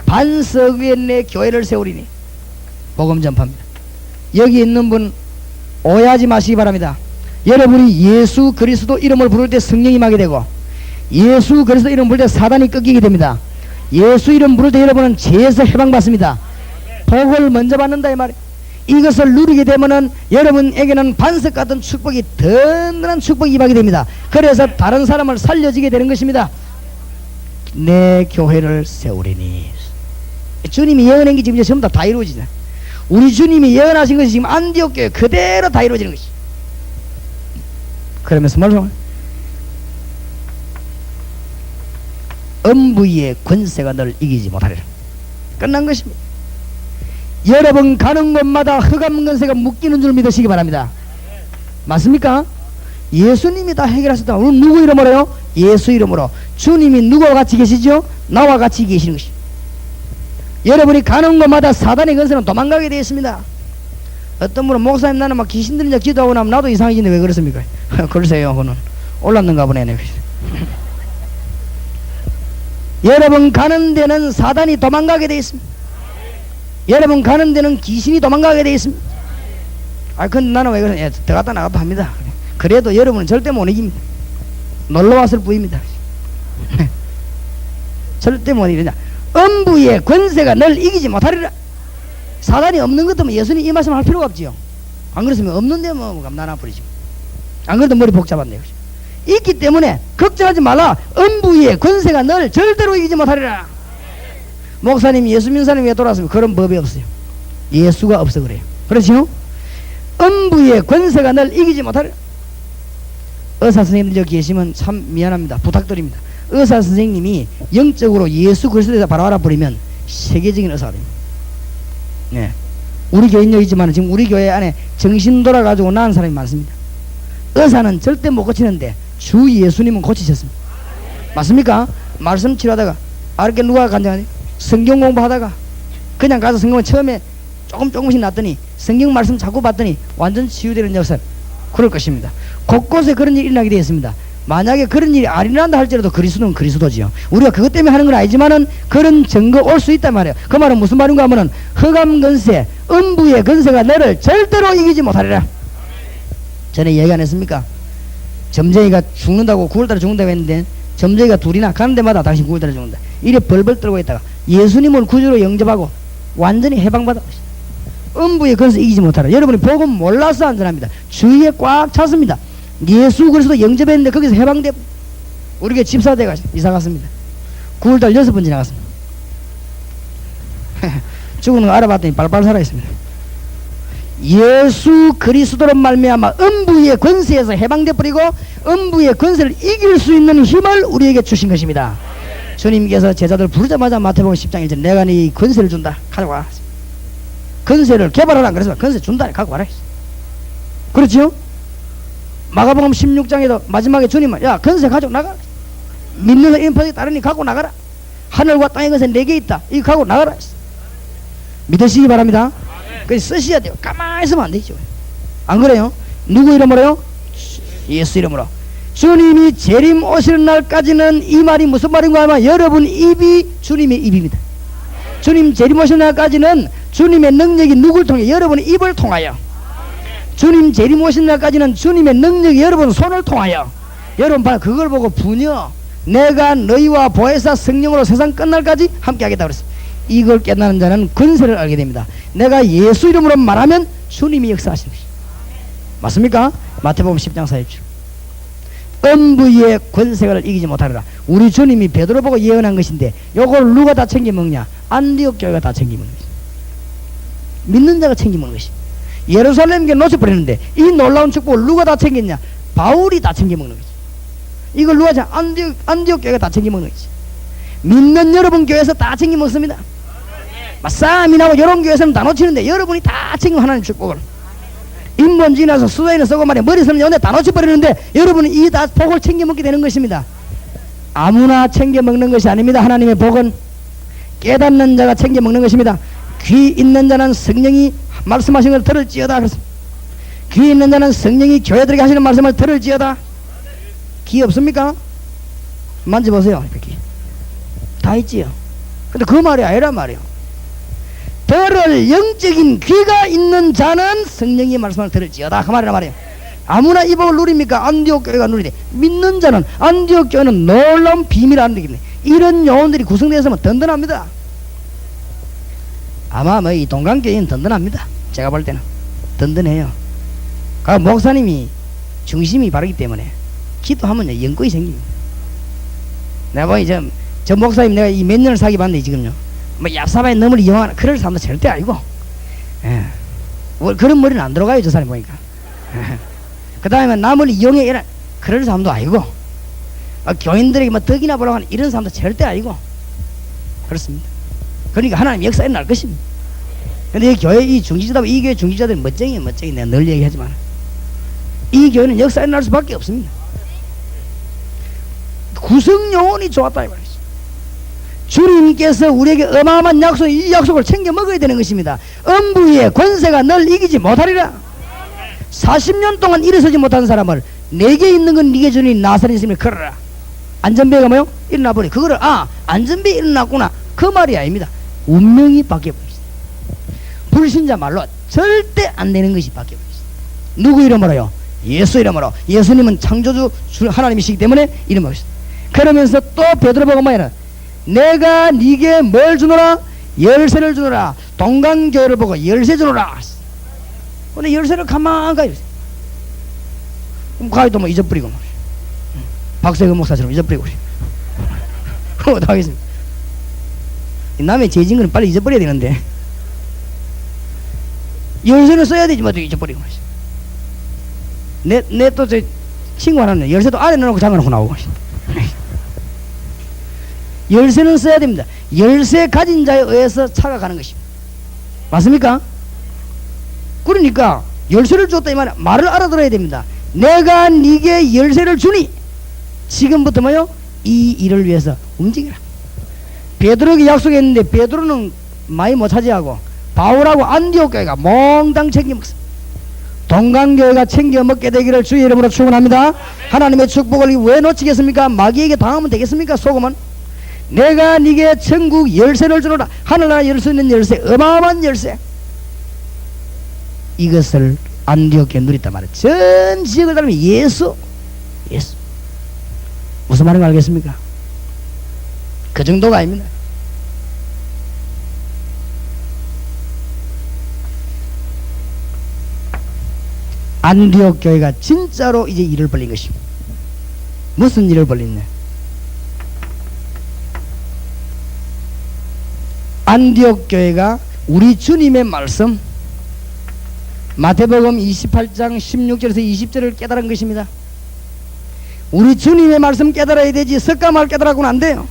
반석 위에 내 교회를 세우리니. 복음 전파입니다. 여기 있는 분 오해하지 마시기 바랍니다. 여러분이 예수 그리스도 이름을 부를 때 성령이 임하게 되고, 예수 그리스도 이름 부를 때 사단이 꺾이게 됩니다. 예수 이름 부를 때 여러분은 죄에서 해방받습니다. 복을 먼저 받는다 이 말이에요. 이것을 누리게 되면은 여러분에게는 반석 같은 축복이, 든든한 축복이 임하게 됩니다. 그래서 다른 사람을 살려지게 되는 것입니다. 내 교회를 세우리니. 주님이 예언한 게 지금 전부 다 이루어지잖아요. 우리 주님이 예언하신 것이 지금 안디옥 교회 그대로 다 이루어지는 것이. 그러면서 말씀, 음부의 권세가 널 이기지 못하리라. 끝난 것입니다. 여러분 가는 곳마다 흑암 권세가 묶이는 줄 믿으시기 바랍니다. 맞습니까? 예수님이 다 해결하셨다. 오늘 누구 이름으로요? 예수 이름으로. 주님이 누구와 같이 계시죠? 나와 같이 계시는 것이. 여러분이 가는 곳마다 사단의 권세는 도망가게 되어 있습니다. 어떤 분은 목사님 나는 막 귀신 들리냐 기도하고 나면 나도 이상해지는데 왜 그렇습니까? 글쎄요, 그는 올랐는가 보네. 여러분 가는 데는 사단이 도망가게 되어 있습니다. 여러분 가는 데는 귀신이 도망가게 되어 있습니다. 아 근데 나는 왜 그러냐? 들어갔다 나갔다 합니다. 그래도 여러분은 절대 못 이깁니다. 놀러왔을 뿐입니다. 절대 못 이기냐? 음부의 권세가 널 이기지 못하리라. 사단이 없는 것 때문에 예수님 이 말씀 할 필요가 없지요. 안 그랬으면 없는데 뭐 나나 버리지. 안 그래도 머리 복잡한데요. 있기 때문에 걱정하지 말라. 음부의 권세가 널 절대로 이기지 못하리라. 목사님이 예수 믿는 사람이 왜 돌아왔으면 그런 법이 없어요. 예수가 없어 그래요. 그렇죠? 음부의 권세가 널 이기지 못하리라. 의사 선생님들 여기 계시면 참 미안합니다. 부탁드립니다. 의사 선생님이 영적으로 예수 그리스도에서 바로 알아버리면 세계적인 의사가 됩니다. 네. 우리 교회는 여기지만 지금 우리 교회 안에 정신 돌아가지고 나은 사람이 많습니다. 의사는 절대 못 고치는데 주 예수님은 고치셨습니다. 맞습니까? 말씀 치료하다가 알게 누가 간장하니 성경 공부하다가 그냥 가서 성경을 처음에 조금씩 놨더니 성경 말씀 자꾸 봤더니 완전 치유되는 역사 그럴 것입니다. 곳곳에 그런 일이 일어나게 되어 있습니다. 만약에 그런 일이 안 일어난다 할지라도 그리스도는 그리스도지요. 우리가 그것 때문에 하는 건 아니지만은 그런 증거 올 수 있단 말이에요. 그 말은 무슨 말인가 하면은 흑암 권세, 음부의 권세가 너를 절대로 이기지 못하리라. 전에 얘기 안 했습니까? 점쟁이가 죽는다고 9월달에 죽는다고 했는데 점쟁이가 둘이나 가는 데마다 당신 9월달에 죽는다. 이래 벌벌 떨고 있다가 예수님을 구주로 영접하고 완전히 해방받아. 음부의 권세 이기지 못하라. 여러분이 복음 몰라서 안전합니다. 주위에 꽉 찼습니다. 예수 그리스도 영접했는데 거기서 해방돼 우리가 집사대가 이사 갔습니다. 9월달 6번 지나갔습니다. 죽은 거 알아봤더니 발발 살아있습니다. 예수 그리스도로 말미암아 음부의 권세에서 해방돼 버리고 음부의 권세를 이길 수 있는 힘을 우리에게 주신 것입니다. 주님께서 제자들 부르자마자 마태복음 10장 1절 내가 네 권세를 준다. 가져와. 권세를 개발하라 그래서 권세 준다. 갖고 와라. 그렇죠? 마가복음 16장에도 마지막에 주님은 야 권세 가지고 나가라. 믿는 인파에 따르니 갖고 나가라. 하늘과 땅의 것에 4개 있다. 이거 갖고 나가라. 믿으시기 바랍니다. 그래서 쓰셔야 돼요. 가만히 있으면 안 되죠. 안 그래요? 누구 이름으로요? 예수 이름으로. 주님이 재림 오시는 날까지는 이 말이 무슨 말인가 하면 여러분 입이 주님의 입입니다. 주님 재림 오시는 날까지는 주님의 능력이 누굴 통해? 여러분의 입을 통하여. 주님 재림 오시는 날까지는 주님의 능력이 여러분 손을 통하여. 여러분 바로 그걸 보고 분여 내가 너희와 보혜사 성령으로 세상 끝날까지 함께 하겠다 그랬습니다. 이걸 깨닫는 자는 권세를 알게 됩니다. 내가 예수 이름으로 말하면 주님이 역사하시는 것입니다. 맞습니까? 마태복음 10장 40절. 음부의 권세를 이기지 못하리라. 우리 주님이 베드로 보고 예언한 것인데 요걸 누가 다 챙겨 먹냐? 안디옥 교회가 다 챙겨 먹는 것입니다. 믿는 자가 챙겨 먹는 것입니다. 예루살렘 교회 놓쳐버리는데 이 놀라운 축복을 누가 다 챙겼냐? 바울이 다 챙겨 먹는 것입니다. 이걸 누가 자? 안디옥 교회가 다 챙겨 먹는 것입니다. 믿는 여러분 교회에서 다 챙겨 먹습니다. 싸움이 나고 이런 교회에서는 다 놓치는데 여러분이 다 챙겨 하나님 축복을 인본주의나서 수도인을 쓰고 말이야 머리 쓰는 연애 다 놓쳐버리는데 여러분이 이 다 복을 챙겨 먹게 되는 것입니다. 아무나 챙겨 먹는 것이 아닙니다. 하나님의 복은 깨닫는 자가 챙겨 먹는 것입니다. 귀 있는 자는 성령이 말씀하신 걸 들을지어다. 귀 있는 자는 성령이 교회들에게 하시는 말씀을 들을지어다. 귀 없습니까? 만져보세요. 이렇게 다 있지요. 근데 그 말이 아니란 말이에요. 들을 영적인 귀가 있는 자는 성령의 말씀을 들을지어다. 그 말이란 말이에요. 아무나 이 복을 누립니까? 안디옥 교회가 누리되 믿는 자는 안디옥 교회는 놀라운 비밀을 안되겠네. 이런 요원들이 구성되어서 든든합니다. 아마 뭐 이 동강교회는 든든합니다. 제가 볼 때는 든든해요. 그 목사님이 중심이 바르기 때문에 기도하면 영권이 생깁니다. 내가 보니 저 목사님 내가 이 몇 년을 사귀 봤는데 지금요 뭐 얍삽하게 너무를 이용하는 그럴 사람도 절대 아니고 예. 그런 머리는 안 들어가요 저 사람 보니까. 그 다음에 남을 이용해 이런 그럴 사람도 아니고 교인들에게 뭐 덕이나 보려고 하는 이런 사람도 절대 아니고 그렇습니다. 그러니까 하나님 역사 일어날 것입니다. 근데 이 교회 이 중지자들 이 교회 중지자들 멋쟁이 내가 늘 얘기하지만 이 교회는 역사 일어날 수밖에 없습니다. 구성 요원이 좋았다 이 말이죠. 주님께서 우리에게 어마어마한 약속, 이 약속을 챙겨 먹어야 되는 것입니다. 음부의 권세가 널 이기지 못하리라. 40년 동안 일어서지 못한 사람을 내게 있는 건 네게 주니 나사렛 있으면 걸어라. 안전배가 뭐요? 일어나 버리. 그거를 안전배 일어났구나 그 말이 아닙니다. 운명이 바뀌어 버렸습니다. 불신자 말로 절대 안 되는 것이 바뀌어 버렸습니다. 누구 이름으로요? 예수 이름으로. 예수님은 창조주 하나님이시기 때문에 이름으로. 그러면서 또 베드로 보고 말이야. 내가 네게 뭘 주노라? 열쇠를 주노라. 동강교회를 보고 열쇠 주노라. 근데 열쇠를 가만 가요. 그럼 가위도 뭐 잊어버리고 말이야. 박세근 목사처럼 잊어버리고 그래. 어떡하겠습니까? 남의 죄진 거는 빨리 잊어버려야 되는데 열쇠는 써야 되지만 또 잊어버리고 내 또 저 친구 하나는 열쇠도 안에 넣어놓고 잠가놓고 나오고 열쇠는 써야 됩니다. 열쇠 가진 자에 의해서 차가 가는 것입니다. 맞습니까? 그러니까 열쇠를 줬다 이 말이야. 말을 알아들어야 됩니다. 내가 네게 열쇠를 주니 지금부터 뭐요? 이 일을 위해서 움직여라. 베드로에게 약속했는데 베드로는 많이 못 차지하고 바울하고 안디옥 교회가 몽땅 챙겨 먹습니다. 동강교회가 챙겨 먹게 되기를 주의 이름으로 축원합니다. 하나님의 축복을 왜 놓치겠습니까? 마귀에게 당하면 되겠습니까? 속으면 내가 네게 천국 열쇠를 주노라. 하늘나라 열 수 있는 열쇠, 어마어마한 열쇠. 이것을 안디옥 교회 누렸단 말이에요. 전 지역을 다니면 예수 무슨 말인지 알겠습니까? 그 정도가 아닙니다. 안디옥 교회가 진짜로 이제 일을 벌린 것입니다. 무슨 일을 벌렸냐? 안디옥 교회가 우리 주님의 말씀 마태복음 28장 16절에서 20절을 깨달은 것입니다. 우리 주님의 말씀 깨달아야 되지 석가말 깨달아고는 안 돼요.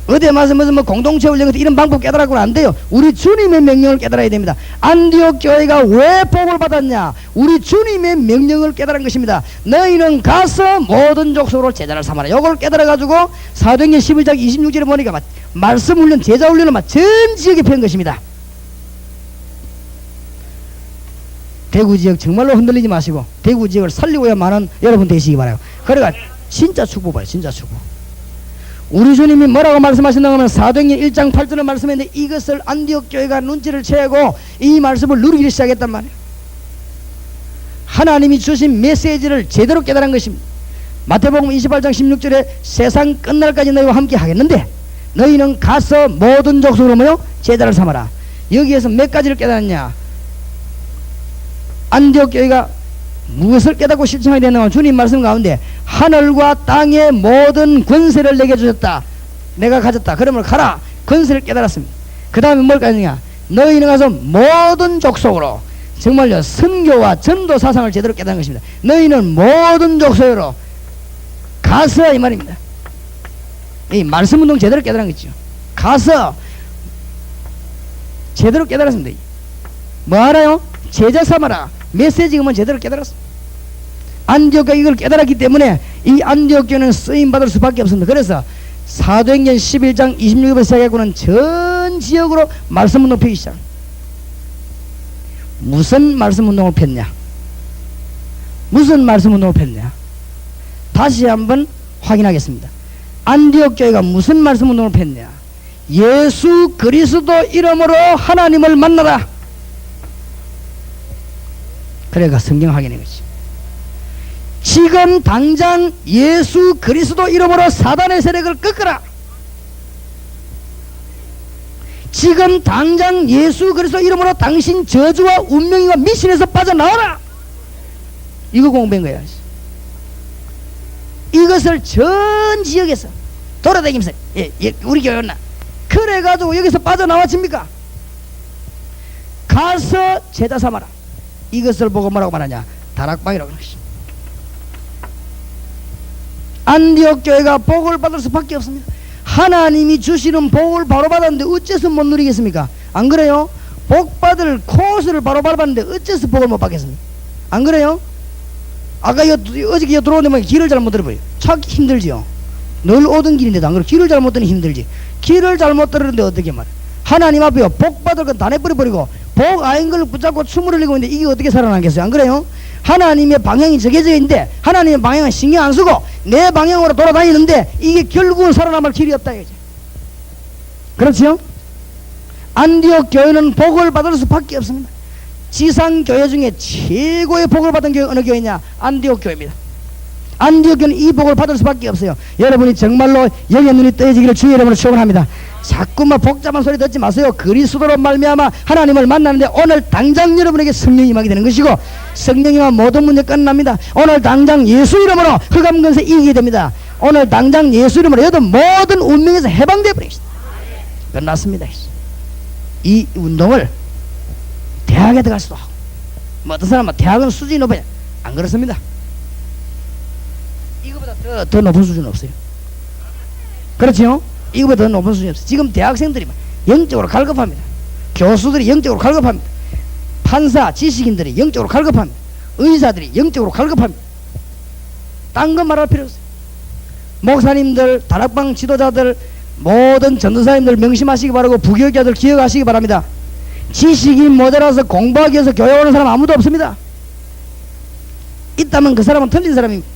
어디에 와서 무슨 공동체 훈련 이런 방법 깨달아고는 안 돼요. 우리 주님의 명령을 깨달아야 됩니다. 안디옥 교회가 왜 복을 받았냐? 우리 주님의 명령을 깨달은 것입니다. 너희는 가서 모든 족속으로 제자를 삼아라. 이걸 깨달아가지고 사도행전 11장 26절에 보니까 말씀 훈련, 제자 훈련을 전 지역에 펴는 것입니다. 대구 지역 정말로 흔들리지 마시고 대구 지역을 살리고야만은 여러분 되시기 바라요. 그러니까 진짜 축복 봐요. 진짜 축복. 우리 주님이 뭐라고 말씀하신다고 하면 사도행전 1장 8절을 말씀했는데 이것을 안디옥 교회가 눈치를 채고 이 말씀을 누리기 시작했단 말이에요. 하나님이 주신 메시지를 제대로 깨달은 것입니다. 마태복음 28장 16절에 세상 끝날까지 너희와 함께 하겠는데 너희는 가서 모든 족속으로 뭐요? 제자를 삼아라. 여기에서 몇 가지를 깨달았냐? 안디옥 교회가 무엇을 깨닫고 실천하게 되는가? 주님 말씀 가운데 하늘과 땅의 모든 권세를 내게 주셨다. 내가 가졌다. 그러면 가라. 권세를 깨달았습니다. 그 다음에 뭘 가느냐? 너희는 가서 모든 족속으로 정말요 선교와 전도 사상을 제대로 깨닫는 것입니다. 너희는 모든 족속으로 가서 이 말입니다. 이 말씀 운동 제대로 깨달은 거죠. 가서 제대로 깨달았습니다. 뭐 알아요? 제자 삼아라. 메시지가 제대로 깨달았습니다. 안디옥가 이걸 깨달았기 때문에 이 안디옥 교회는 쓰임받을 수밖에 없습니다. 그래서 사도행전 11장 26절부터 시작하고는 전 지역으로 말씀 운동을 펴기 시작. 무슨 말씀 운동을 폈냐? 무슨 말씀 운동을 폈냐? 다시 한번 확인하겠습니다. 안디옥 교회가 무슨 말씀 운동을 폈냐? 예수 그리스도 이름으로 하나님을 만나라. 그래가 성경 확인해 거지. 지금 당장 예수 그리스도 이름으로 사단의 세력을 꺾어라. 지금 당장 예수 그리스도 이름으로 당신 저주와 운명과 미신에서 빠져나와라. 이거 공부한 거야. 이것을 전 지역에서 돌아다니면서 우리 교회였나 그래가지고 여기서 빠져나왔습니까? 가서 제자 삼아라. 이것을 보고 뭐라고 말하냐? 다락방이라고 그러시. 안디옥 교회가 복을 받을 수밖에 없습니다. 하나님이 주시는 복을 바로 받았는데 어째서 못 누리겠습니까? 안 그래요? 복 받을 코스를 바로 받았는데 어째서 복을 못 받겠습니까? 안 그래요? 아까 어저께 들어오는데 길을 잘못 들어버려. 찾기 힘들지요. 늘 오던 길인데도 안 그래. 길을 잘못 들으니 힘들지. 길을 잘못 들었는데 어떻게 말해? 하나님 앞에요. 복 받을 건 다 내버려버리고 복 아닌 걸 붙잡고 춤을 흘리고 있는데 이게 어떻게 살아나겠어요? 안 그래요? 하나님의 방향이 저게 있는데 하나님의 방향은 신경 안 쓰고 내 방향으로 돌아다니는데 이게 결국은 살아남을 길이 없다 이거지. 그렇지요? 안디옥 교회는 복을 받을 수밖에 없습니다. 지상 교회 중에 최고의 복을 받은 교회 어느 교회냐? 안디옥 교회입니다. 안디옥 교회는 이 복을 받을 수밖에 없어요. 여러분이 정말로 영의 눈이 떠지기를 주의 이름으로 축원합니다. 자꾸만 복잡한 소리 듣지 마세요. 그리스도로 말미암아 하나님을 만나는데 오늘 당장 여러분에게 성령이 임하게 되는 것이고, 성령이 임하면 모든 문제 끝납니다. 오늘 당장 예수 이름으로 흑암 권세 이기게 됩니다. 오늘 당장 예수 이름으로 여러분 모든 운명에서 해방되어 버리겠습니다. 끝났습니다. 이 운동을 대학에 들어갈 수도 하고, 뭐 어떤 사람은 대학은 수준이 높아야 안 그렇습니다. 이거보다 더 높은 수준은 없어요. 그렇지요? 이거보다 더 높은 수준이 없어요. 지금 대학생들이 영적으로 갈급합니다. 교수들이 영적으로 갈급합니다. 판사, 지식인들이 영적으로 갈급합니다. 의사들이 영적으로 갈급합니다. 딴 거 말할 필요 없어요. 목사님들, 다락방 지도자들, 모든 전도사님들 명심하시기 바라고, 부교육자들 기억하시기 바랍니다. 지식이 모자라서 공부하기 위해서 교회 오는 사람 아무도 없습니다. 있다면 그 사람은 틀린 사람입니다.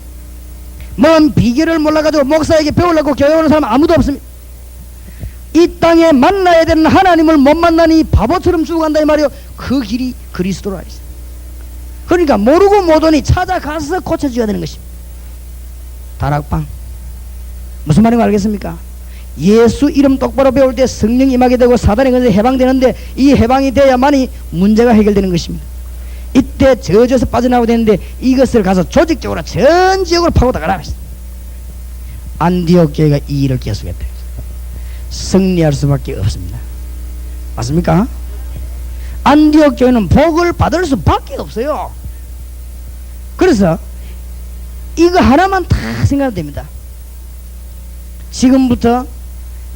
뭔 비결을 몰라가지고 목사에게 배우려고 교회 오는 사람 아무도 없습니다. 이 땅에 만나야 되는 하나님을 못 만나니 바보처럼 죽어간다 이 말이요. 그 길이 그리스도라 했어요. 그러니까 모르고 못 오니 찾아가서 고쳐줘야 되는 것입니다. 다락방 무슨 말인지 알겠습니까? 예수 이름 똑바로 배울 때 성령이 임하게 되고 사단의 권세 해방되는데, 이 해방이 돼야만이 문제가 해결되는 것입니다. 이때 저주에서 빠져나오게 되는데, 이것을 가서 조직적으로 전 지역으로 파고다가라. 안디옥 교회가 이 일을 계속했다. 승리할 수밖에 없습니다. 맞습니까? 안디옥 교회는 복을 받을 수밖에 없어요. 그래서 이거 하나만 다 생각해도 됩니다. 지금부터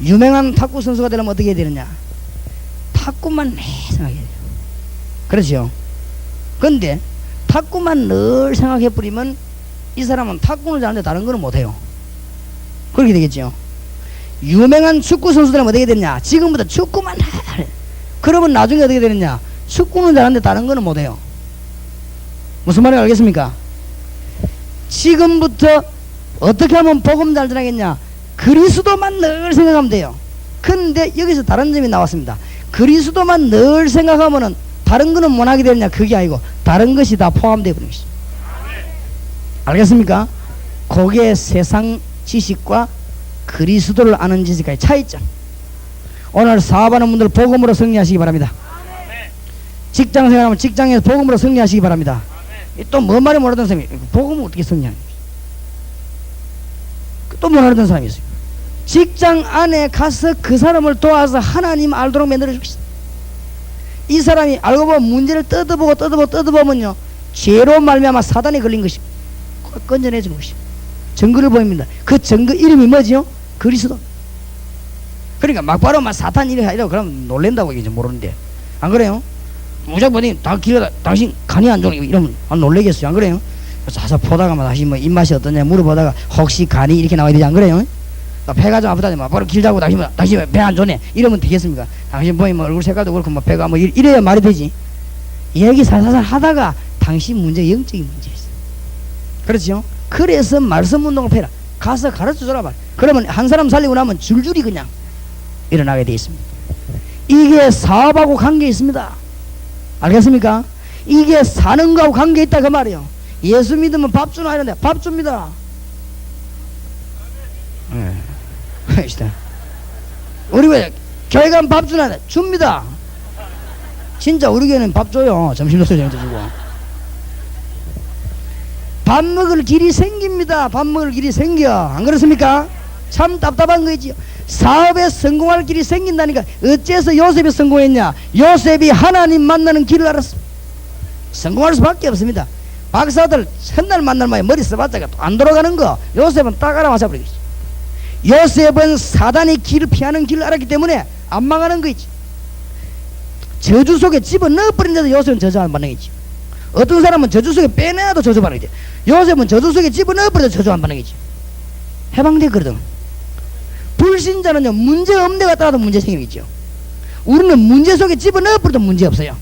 유명한 탁구 선수가 되려면 어떻게 해야 되느냐? 탁구만 매 생각해야 돼요. 그렇죠? 근데 탁구만 늘 생각해버리면 이 사람은 탁구는 잘하는데 다른 거는 못해요. 그렇게 되겠죠? 유명한 축구 선수들은 어떻게 되느냐? 지금부터 축구만 해. 그러면 나중에 어떻게 되느냐? 축구는 잘하는데 다른 거는 못해요. 무슨 말인지 알겠습니까? 지금부터 어떻게 하면 복음 잘 전하겠냐? 그리스도만 늘 생각하면 돼요. 근데 여기서 다른 점이 나왔습니다. 그리스도만 늘 생각하면은 다른 거는 못하게 되느냐? 그게 아니고 다른 것이 다 포함되어 버리는 것이죠. 알겠습니까? 그게 세상 지식과 그리스도를 아는 지식과의 차이점. 오늘 사업하는 분들 복음으로 승리하시기 바랍니다. 직장 생활하면 직장에서 복음으로 승리하시기 바랍니다. 또 뭔 말이 모르던 사람이 복음을 어떻게 승리하는 거지? 또 모르던 사람이 있어요. 직장 안에 가서 그 사람을 도와서 하나님 알도록 만들어 주겠습니다. 이 사람이 알고 보면 문제를 뜯어보면요, 죄로 말미암아 사단이 걸린 것입니다. 건져내 주는 것입니다. 증거를 보입니다. 그 증거 이름이 뭐지요? 그리스도. 그러니까 막바로 막 사탄 이래 이러고 그러면 놀랜다고 이제 모르는데, 안 그래요? 무조건 당신 간이 안 좋으니 이러면 안 놀래겠어요? 안 그래요? 자서 보다가 막 다시 뭐 입맛이 어떠냐 물어보다가 혹시 간이 이렇게 나와야 되지, 안 그래요? 배가 좀 아프다니 막 바로 길 잡고 당신 배 안 좋네 이러면 되겠습니까? 당신 보니 뭐 얼굴 색깔도 그렇고 뭐 배가 뭐 이래야 말이 되지. 얘기 살살 하다가 당신 문제 영적인 문제였어. 그렇죠? 그래서 말씀 운동을 해라. 가서 가르쳐 줘라 말. 그러면 한 사람 살리고 나면 줄줄이 그냥 일어나게 되어 있습니다. 이게 사업하고 관계 있습니다. 알겠습니까? 이게 사는 거하고 관계 있다 그 말이에요. 예수 믿으면 밥 주나 이런데 밥 줍니다. 우리 왜 교회 가면 밥 주나 줍니다. 진짜 우리 교회는 밥 줘요. 점심도 주고 밥 먹을 길이 생깁니다. 밥 먹을 길이 생겨. 안 그렇습니까? 참 답답한 거지요. 사업에 성공할 길이 생긴다니까. 어째서 요셉이 성공했냐? 요셉이 하나님 만나는 길을 알았습니다. 성공할 수밖에 없습니다. 박사들 첫날 만날 만에 머리 써봤자가 또 안 돌아가는 거 요셉은 딱 알아맞아버리겠지. 요셉은 사단의 길을 피하는 길을 알았기 때문에 안 망하는 거 있지. 저주 속에 집어넣어버린데도 요셉은 저주 안 받는 거지. 어떤 사람은 저주 속에 빼내도 저주 받는 거지. 요셉은 저주 속에 집어넣어버려도 저주 안 받는 거지. 해방되거든. 불신자는요, 문제 없는 데 갔다가도 문제 생기겠죠. 우리는 문제 속에 집어넣어버려도 문제 없어요.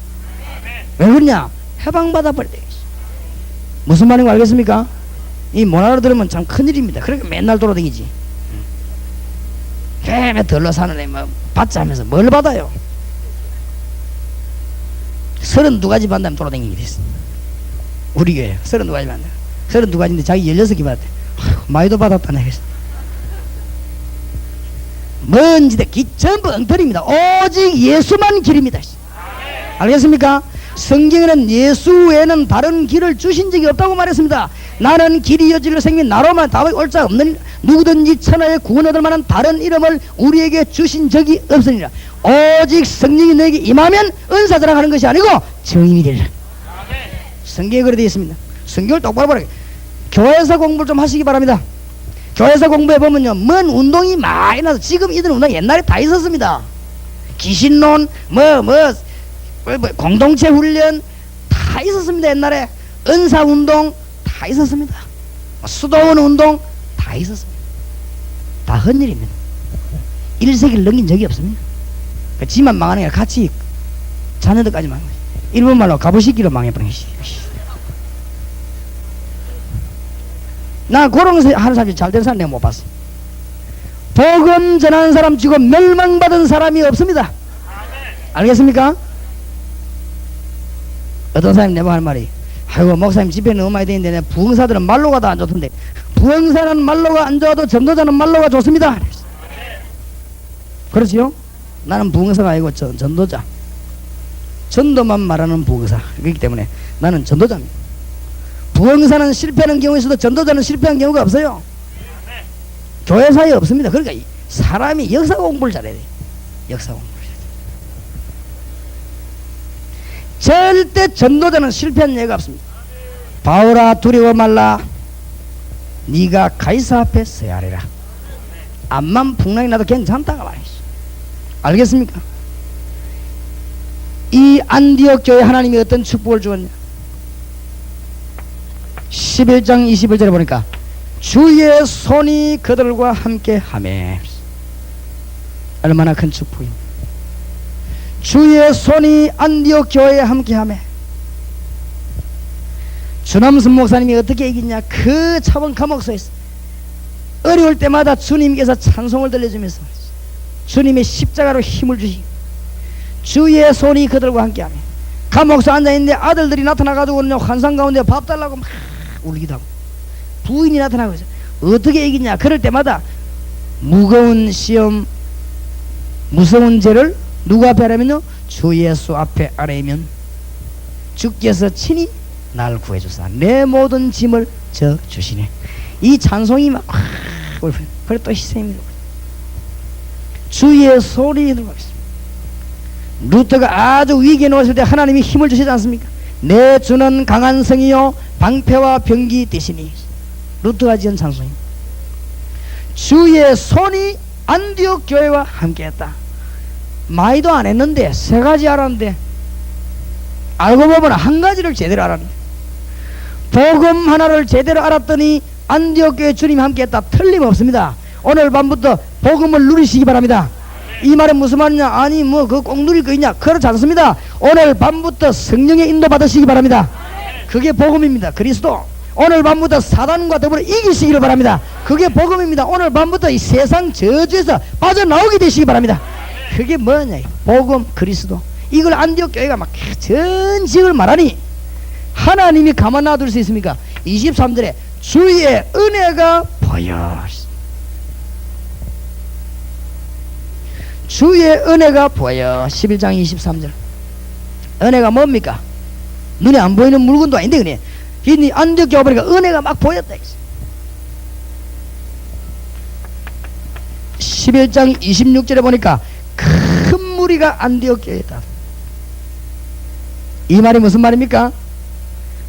왜 그러냐? 해방받아버려야 되겠지. 무슨 말인지 알겠습니까? 이 못 알아들으면 참 큰일입니다. 그러니까 맨날 돌아다니지. 걔네 덜러 사는 애 뭐 받자 하면서 뭘 받아요? 32가지 받는다면 돌아다니게 됐어. 우리 교회 32가지 받는다. 32가지인데 자기 16개 받았대. 많이도 받았다네. 먼지대 기 전부 엉터리입니다. 오직 예수만 길입니다. 알겠습니까? 성경에는 예수 외에는 다른 길을 주신 적이 없다고 말했습니다. 나는 길이 여진로 생긴 나로만 다윗 옳자 없는 누구든지 천하에 구원 얻을 만한 다른 이름을 우리에게 주신 적이 없으니라. 오직 성령이 너에게 임하면 은사 자랑하는 것이 아니고 증인이 되리라. 성경에 그렇게 되어 있습니다. 성경을 똑바로 보라. 교회에서 공부를 좀 하시기 바랍니다. 교회에서 공부해 보면요, 뭔 운동이 많이 나서 지금 이들 운동 옛날에 다 있었습니다. 귀신론, 공동체 훈련 다 있었습니다. 옛날에 은사 운동 다 있었습니다. 수도원 운동 다 있었습니다. 다 헛일입니다. 1세기를 넘긴 적이 없습니다. 지만 망하는 게 아니라 같이 자녀들까지 망한 거지. 일본말로 가부시기로 망해버린 것이. 나 그런 거 하는 사람이 잘된 사람 내가 못 봤어. 복음 전하는 사람 치고 멸망받은 사람이 없습니다. 알겠습니까? 어떤 사람이 내가 할 말이, 아이고 목사님 집에 너무 많이 되는데 내 부흥사들은 말로가 다 안 좋던데. 부흥사는 말로가 안 좋아도 전도자는 말로가 좋습니다. 그렇지요? 나는 부흥사가 아니고 전도자. 전도만 말하는 부흥사. 그렇기 때문에 나는 전도자입니다. 부흥사는 실패하는 경우가 있어도 전도자는 실패하는 경우가 없어요. 교회 사이에 없습니다. 그러니까 사람이 역사 공부를 잘해야 돼. 역사 공부를 잘해야 돼. 절대 전도자는 실패한 예가 없습니다. 바울아 두려워 말라. 네가 가이사 앞에 서야 하리라. 암만 풍랑이 나도 괜찮다가 말이지. 알겠습니까? 이 안디옥 교회 하나님이 어떤 축복을 주었냐. 11장 21절에 보니까 주의 손이 그들과 함께 하매. 얼마나 큰 축복입니다. 주의 손이 안디옥 교회에 함께 하매. 주남순 목사님이 어떻게 이기냐. 그 차원 감옥소에서 어려울 때마다 주님께서 찬송을 들려주면서 주님의 십자가로 힘을 주시고 주의 손이 그들과 함께 하매. 감옥소 앉아있는데 아들들이 나타나가지고 환상 가운데 밥 달라고 막 울기도 하고 부인이 나타나고 있어요. 어떻게 이기냐. 그럴 때마다 무거운 시험, 무서운 죄를 누구 앞에 하라면요? 주 예수 앞에 아뢰면 주께서 친히 날 구해주사 내 모든 짐을 져 주시네. 이 찬송이 막 그래 또 희생입니다. 주의 소리 들고 있습니다. 루터가 아주 위기에 놓았을 때 하나님이 힘을 주시지 않습니까? 내 주는 강한 성이요 방패와 병기 되시니. 루터가 지은 찬송입니다. 주의 손이 안디옥 교회와 함께했다. 많이도 안 했는데 세 가지 알았는데 알고 보면 한 가지를 제대로 알았네. 복음 하나를 제대로 알았더니 안디옥 교회 주님이 함께했다. 틀림없습니다. 오늘 밤부터 복음을 누리시기 바랍니다. 이 말은 무슨 말이냐. 아니 뭐 그거 꼭 누릴 거 있냐. 그렇지 않습니다. 오늘 밤부터 성령의 인도 받으시기 바랍니다. 그게 복음입니다. 그리스도. 오늘 밤부터 사단과 더불어 이기시기를 바랍니다. 그게 복음입니다. 오늘 밤부터 이 세상 저주에서 빠져나오게 되시기 바랍니다. 그게 뭐냐. 복음 그리스도. 이걸 안디옥 교회가 막 전 지역을 말하니 하나님이 가만 놔둘 수 있습니까? 23절에 주의 은혜가 보여. 주의 은혜가 보여. 11장 23절. 은혜가 뭡니까? 눈에 안 보이는 물건도 아닌데 그냥 이 안디옥 교회 보니까 은혜가 막 보였다. 11장 26절에 보니까 큰 무리가 안디옥 교회에 있다. 이 말이 무슨 말입니까?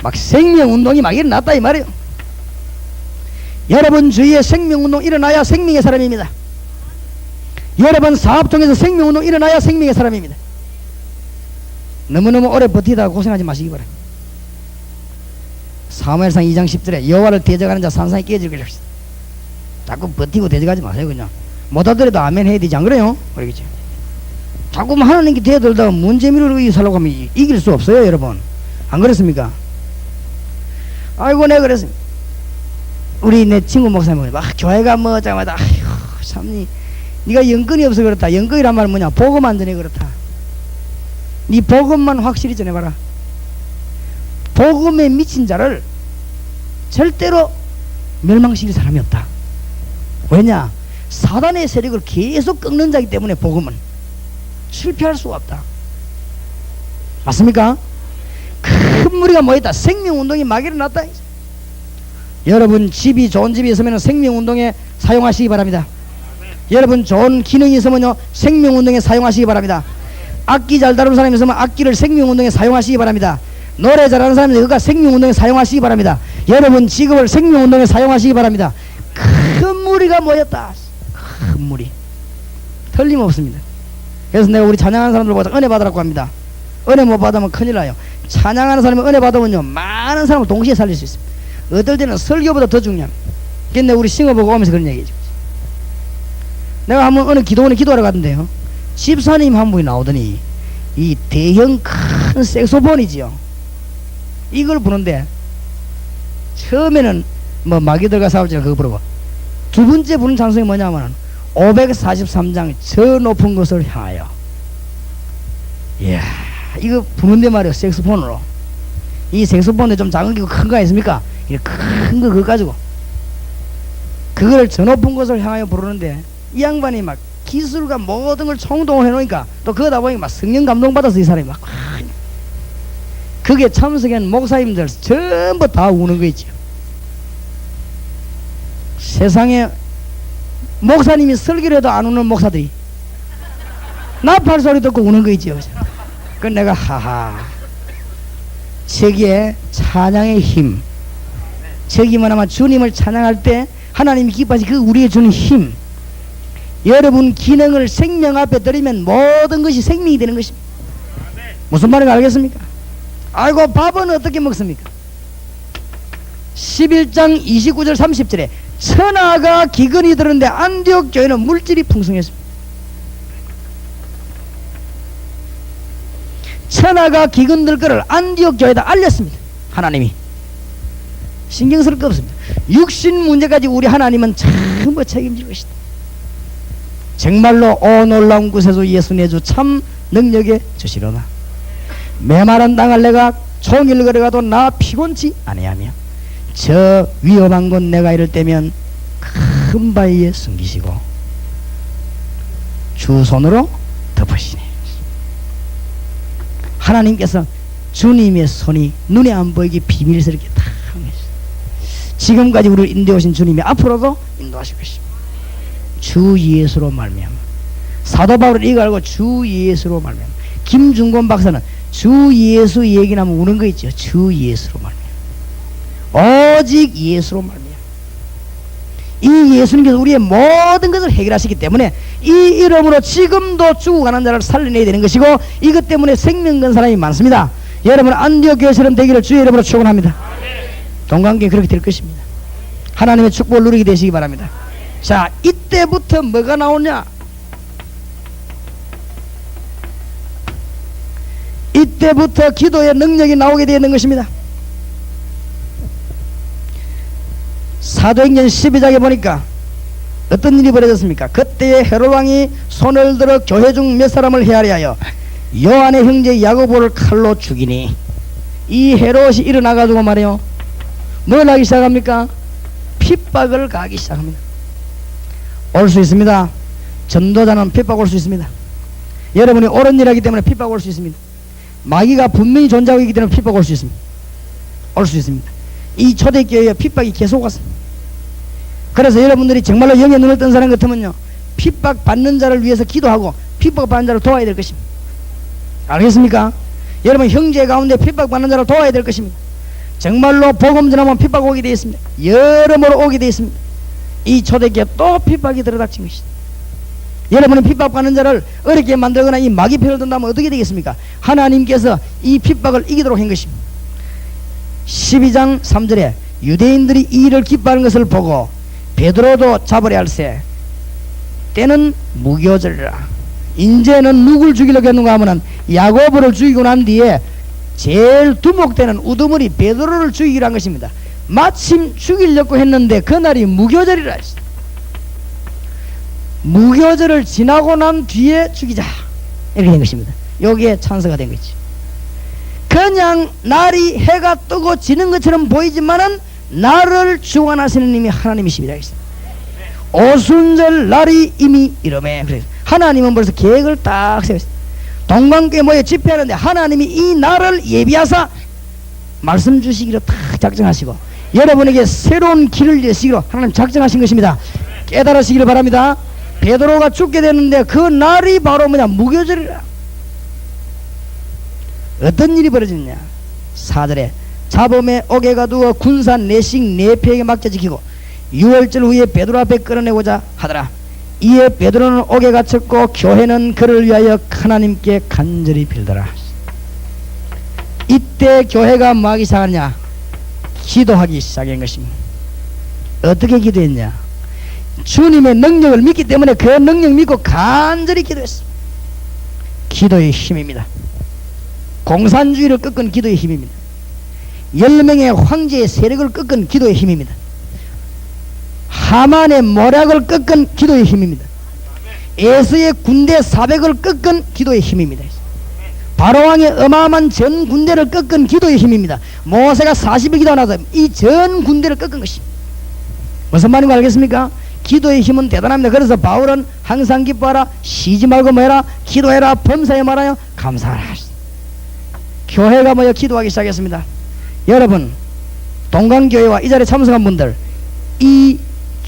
막 생명운동이 막 일어났다 이 말이에요. 여러분 주위에 생명운동 일어나야 생명의 사람입니다. 여러분 사업 중에서 생명운동 일어나야 생명의 사람입니다. 너무너무 오래 버티다가 고생하지 마시기 바랍니다. 사무엘상 2장 10절에 여호와를 대적하는 자 산산이 깨질 것이다. 자꾸 버티고 대적하지 마세요. 그냥 못하더라도 아멘 해야 되지 안 그래요? 그러겠죠. 자꾸 하나님께 대들다가 문재미로 살려고 하면 이길 수 없어요. 여러분 안 그렇습니까? 아이고 내가 그랬습니다. 우리 내 친구 목사님이 막 교회가 뭐 어쩌마다 아이고 참 네가 영권이 없어 그렇다. 영권이란 말은 뭐냐. 복음 안 전해 그렇다. 네 복음만 확실히 전해봐라. 복음에 미친 자를 절대로 멸망시킬 사람이 없다. 왜냐? 사단의 세력을 계속 꺾는 자이기 때문에 복음은 실패할 수가 없다. 맞습니까? 큰 무리가 모였다. 생명운동이 막 일어났다. 여러분 집이 좋은 집이 있으면 생명운동에 사용하시기 바랍니다. 여러분 좋은 기능이 있으면요 생명운동에 사용하시기 바랍니다. 악기 잘 다루는 사람이 있으면 악기를 생명운동에 사용하시기 바랍니다. 노래 잘하는 사람이 그가 생명운동에 사용하시기 바랍니다. 여러분 직업을 생명운동에 사용하시기 바랍니다. 큰 무리가 모였다. 큰 무리 틀림없습니다. 그래서 내가 우리 찬양하는 사람들 보자 은혜 받으라고 합니다. 은혜 못 받으면 큰일 나요. 찬양하는 사람이 은혜 받으면요 많은 사람을 동시에 살릴 수 있습니다. 어떨 때는 설교보다 더 중요합니다. 근데 우리 싱어 보고 오면서 그런 얘기죠. 내가 한번 어느 기도원에 기도하러 갔는데요 집사님 한 분이 나오더니 이 대형 큰 색소폰이지요. 이걸 부는데 처음에는 뭐 마귀들과 싸울지라 그거 부르고 두 번째 부는 찬송이 뭐냐면 543장 저 높은 것을 향하여. 이야 이거 부는데 말이에요. 색소폰으로. 이 색소폰에 좀 작은 게 큰 거 있습니까? 큰 거 그거 가지고 그걸 저 높은 것을 향하여 부르는데 이 양반이 막 기술과 모든 걸 총동원 해놓으니까 또 그거다 보니까 막 성령 감동 받아서 이 사람이 막 그게 참석한 목사님들 전부 다 우는 거 있죠. 세상에 목사님이 설교를 해도 안 우는 목사들이 나팔 소리 듣고 우는 거 있죠. 그 내가 하하 저기에 찬양의 힘 저기만 아마 주님을 찬양할 때 하나님이 기뻐하시 그 우리의 주는 힘 여러분 기능을 생명 앞에 드리면 모든 것이 생명이 되는 것입니다. 무슨 말인지 알겠습니까? 아이고 밥은 어떻게 먹습니까? 11장 29절 30절에 천하가 기근이 들었는데 안디옥 교회는 물질이 풍성했습니다. 천하가 기근 들 거를 안디옥 교회에다 알렸습니다. 하나님이 신경 쓸 거 없습니다. 육신 문제까지 우리 하나님은 전부 책임질 것이다. 정말로 오 놀라운 구세주 예수 내 주 참 능력에 주시로다. 메마른 땅을 내가 종일 걸어가도 나 피곤치 아니하며 저 위험한 곳 내가 이럴 때면 큰 바위에 숨기시고 주 손으로 덮으시네. 하나님께서 주님의 손이 눈에 안 보이게 비밀스럽게 다 지금까지 우리를 인도하신 주님이 앞으로도 인도하실 것입니다. 주 예수로 말미암아. 사도 바울은 이거 알고 주 예수로 말미암아. 김중곤 박사는 주 예수 얘기나면 우는 거 있죠. 주 예수로 말미암아. 오직 예수로 말미암아. 이 예수님께서 우리의 모든 것을 해결하시기 때문에 이 이름으로 지금도 죽어가는 자를 살려내야 되는 것이고 이것 때문에 생명 건 사람이 많습니다. 여러분 안디옥 교회처럼 되기를 주의 이름으로 축원합니다. 동관계 그렇게 될 것입니다. 하나님의 축복을 누리게 되시기 바랍니다. 자, 이때부터 뭐가 나오냐? 이때부터 기도의 능력이 나오게 되는 것입니다. 사도행전 12장에 보니까 어떤 일이 벌어졌습니까? 그때에 헤롯 왕이 손을 들어 교회 중 몇 사람을 헤아려 하여 요한의 형제 야고보를 칼로 죽이니 이 헤롯이 일어나가지고 말이요 뭘 하기 시작합니까? 핍박을 가기 시작합니다. 올 수 있습니다. 전도자는 핍박 올 수 있습니다. 여러분이 옳은 일 하기 때문에 핍박 올 수 있습니다. 마귀가 분명히 존재하고 있기 때문에 핍박 올 수 있습니다. 올 수 있습니다. 이 초대교회에 핍박이 계속 왔습니다. 그래서 여러분들이 정말로 영의 눈을 뜬 사람 같으면요 핍박 받는 자를 위해서 기도하고 핍박 받는 자를 도와야 될 것입니다. 알겠습니까? 여러분 형제 가운데 핍박 받는 자를 도와야 될 것입니다. 정말로 복음 전하면 핍박 오게 되어 있습니다. 여러모로 오게 되어 있습니다. 이 초대교회 또 핍박이 들어닥친 것이다. 여러분은 핍박받는 자를 어렵게 만들거나 이 마귀편을 든다면 어떻게 되겠습니까? 하나님께서 이 핍박을 이기도록 한 것입니다. 12장 3절에 유대인들이 이 일을 기뻐하는 것을 보고 베드로도 잡으려 할세 때는 무교절이라. 이제는 누굴 죽이려고 했는가 하면은 야고보를 죽이고 난 뒤에 제일 두목되는 우두머리 베드로를 죽이기로 한 것입니다. 마침 죽이려고 했는데 그날이 무교절이라 했어요. 무교절을 지나고 난 뒤에 죽이자 이렇게 된 것입니다. 여기에 찬스가 된 거지. 그냥 날이 해가 뜨고 지는 것처럼 보이지만은 나를 주관하시는 님이 하나님이십니다. 오순절 날이 이미 이름에. 그래 하나님은 벌써 계획을 딱 세웠어요. 동방교회 모여 집회하는데 하나님이 이 날을 예비하사 말씀 주시기로 딱 작정하시고 여러분에게 새로운 길을 여시기로 하나님 작정하신 것입니다. 깨달으시기를 바랍니다. 베드로가 죽게 되는데 그 날이 바로 뭐냐? 무교절이라. 어떤 일이 벌어졌냐? 4절에 자범에 옥에가 두어 군사 내식 내패에게 맡겨 지키고 6월절 후에 베드로 앞에 끌어내고자 하더라. 이에 베드로는 옥에 갇혔고 교회는 그를 위하여 하나님께 간절히 빌더라. 이때 교회가 뭐 하기 시작하냐? 기도하기 시작한 것입니다. 어떻게 기도했냐? 주님의 능력을 믿기 때문에 그 능력 믿고 간절히 기도했습니다. 기도의 힘입니다. 공산주의를 꺾은 기도의 힘입니다. 10명의 황제의 세력을 꺾은 기도의 힘입니다. 하만의 모략을 꺾은 기도의 힘입니다. 에서의 군대 400을 꺾은 기도의 힘입니다. 바로왕의 어마어마한 전 군대를 꺾은 기도의 힘입니다. 모세가 40일 기도하나서 이 전 군대를 꺾은 것입니다. 무슨 말인지 알겠습니까? 기도의 힘은 대단합니다. 그래서 바울은 항상 기뻐하라, 쉬지 말고 뭐해라, 기도해라, 범사에 말하여 감사하라. 교회가 모여 기도하기 시작했습니다. 여러분 동강교회와 이 자리에 참석한 분들 이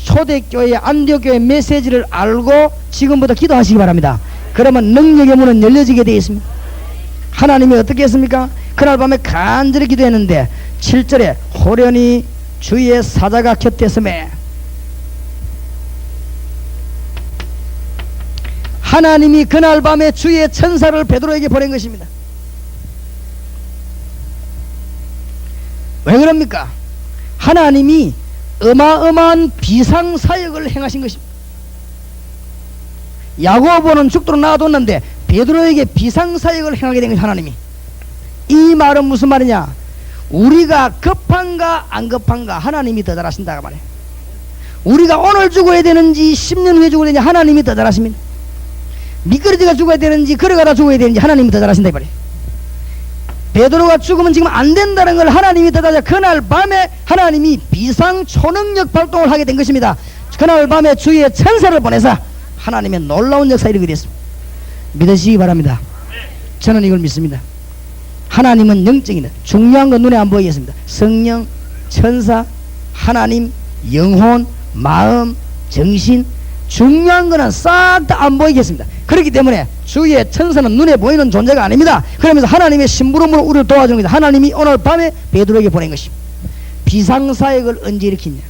초대교회 안디옥교회 메시지를 알고 지금부터 기도하시기 바랍니다. 그러면 능력의 문은 열려지게 되어 있습니다. 하나님이 어떻게 했습니까? 그날 밤에 간절히 기도했는데 7절에 호련히 주의 사자가 곁에 서매 하나님이 그날 밤에 주의 천사를 베드로에게 보낸 것입니다. 왜 그럽니까? 하나님이 어마어마한 비상사역을 행하신 것입니다. 야고보는 죽도록 놔뒀는데 베드로에게 비상사역을 행하게 된 것이 하나님이. 이 말은 무슨 말이냐? 우리가 급한가 안 급한가 하나님이 더 잘하신다고 말해요. 우리가 오늘 죽어야 되는지 10년 후에 죽어야 되는지 하나님이 더 잘하십니다. 미끄러지가 죽어야 되는지 걸어가다 죽어야 되는지 하나님이 더 잘하신다 이 말이에요. 베드로가 죽으면 지금 안 된다는 걸 하나님이 더 잘하셔. 그날 밤에 하나님이 비상 초능력 발동을 하게 된 것입니다. 그날 밤에 주의 천사를 보내서 하나님의 놀라운 역사를 이루게 됐습니다. 믿으시기 바랍니다. 저는 이걸 믿습니다. 하나님은 영적이다. 중요한 건 눈에 안 보이겠습니다. 성령, 천사, 하나님, 영혼, 마음, 정신, 중요한 거는 싹 다 안 보이겠습니다. 그렇기 때문에 주의 천사는 눈에 보이는 존재가 아닙니다. 그러면서 하나님의 심부름으로 우리를 도와주는 것이다. 하나님이 오늘 밤에 베드로에게 보낸 것입니다. 비상사역을 언제 일으키냐?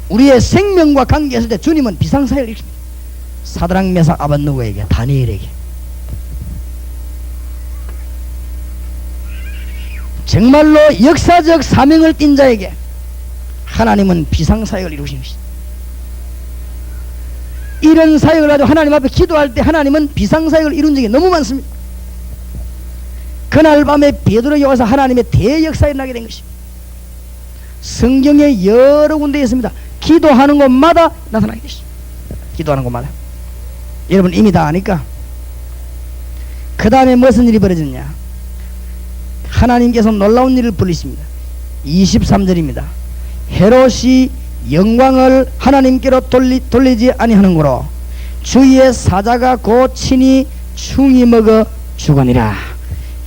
우리의 생명과 관계했을 때 주님은 비상사역을 일으킵니다. 사드락 메삭 아벳느고에게, 다니엘에게. 정말로 역사적 사명을 띈 자에게 하나님은 비상사역을 이루신 것입니다. 이런 사역을 가지고 하나님 앞에 기도할 때 하나님은 비상사역을 이룬 적이 너무 많습니다. 그날 밤에 베드로에게 와서 하나님의 대역사에 일어나게 된 것입니다. 성경에 여러 군데에 있습니다. 기도하는 곳마다 나타나게 되십니다. 기도하는 곳마다. 여러분 이미 다 아니까. 그 다음에 무슨 일이 벌어졌냐? 하나님께서 놀라운 일을 벌이십니다. 23절입니다. 헤롯이 영광을 하나님께로 돌리지 아니하는고로 주의 사자가 곧 친히 충이 먹어 죽으니라.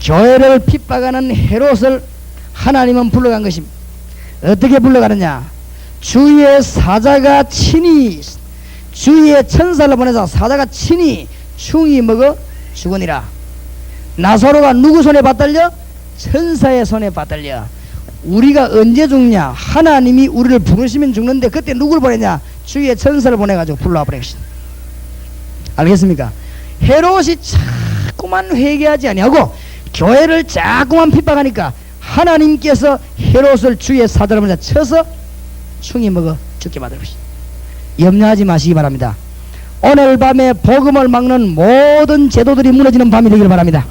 교회를 핍박하는 헤롯을 하나님은 불러간 것입니다. 어떻게 불러가느냐? 주의 사자가 친히, 주의 천사를 보내서 사자가 친히 충이 먹어 죽으니라. 나사로가 누구 손에 받들려? 천사의 손에 받들려. 우리가 언제 죽냐? 하나님이 우리를 부르시면 죽는데 그때 누굴 보내냐? 주의 천사를 보내가지고 불러와 버린 것이다. 알겠습니까? 헤롯이 자꾸만 회개하지 아니하고 교회를 자꾸만 핍박하니까 하나님께서 헤롯을 주의 사자를 보내서 쳐서 충이 먹어 죽게 만들 것이다. 염려하지 마시기 바랍니다. 오늘 밤에 복음을 막는 모든 제도들이 무너지는 밤이 되기를 바랍니다.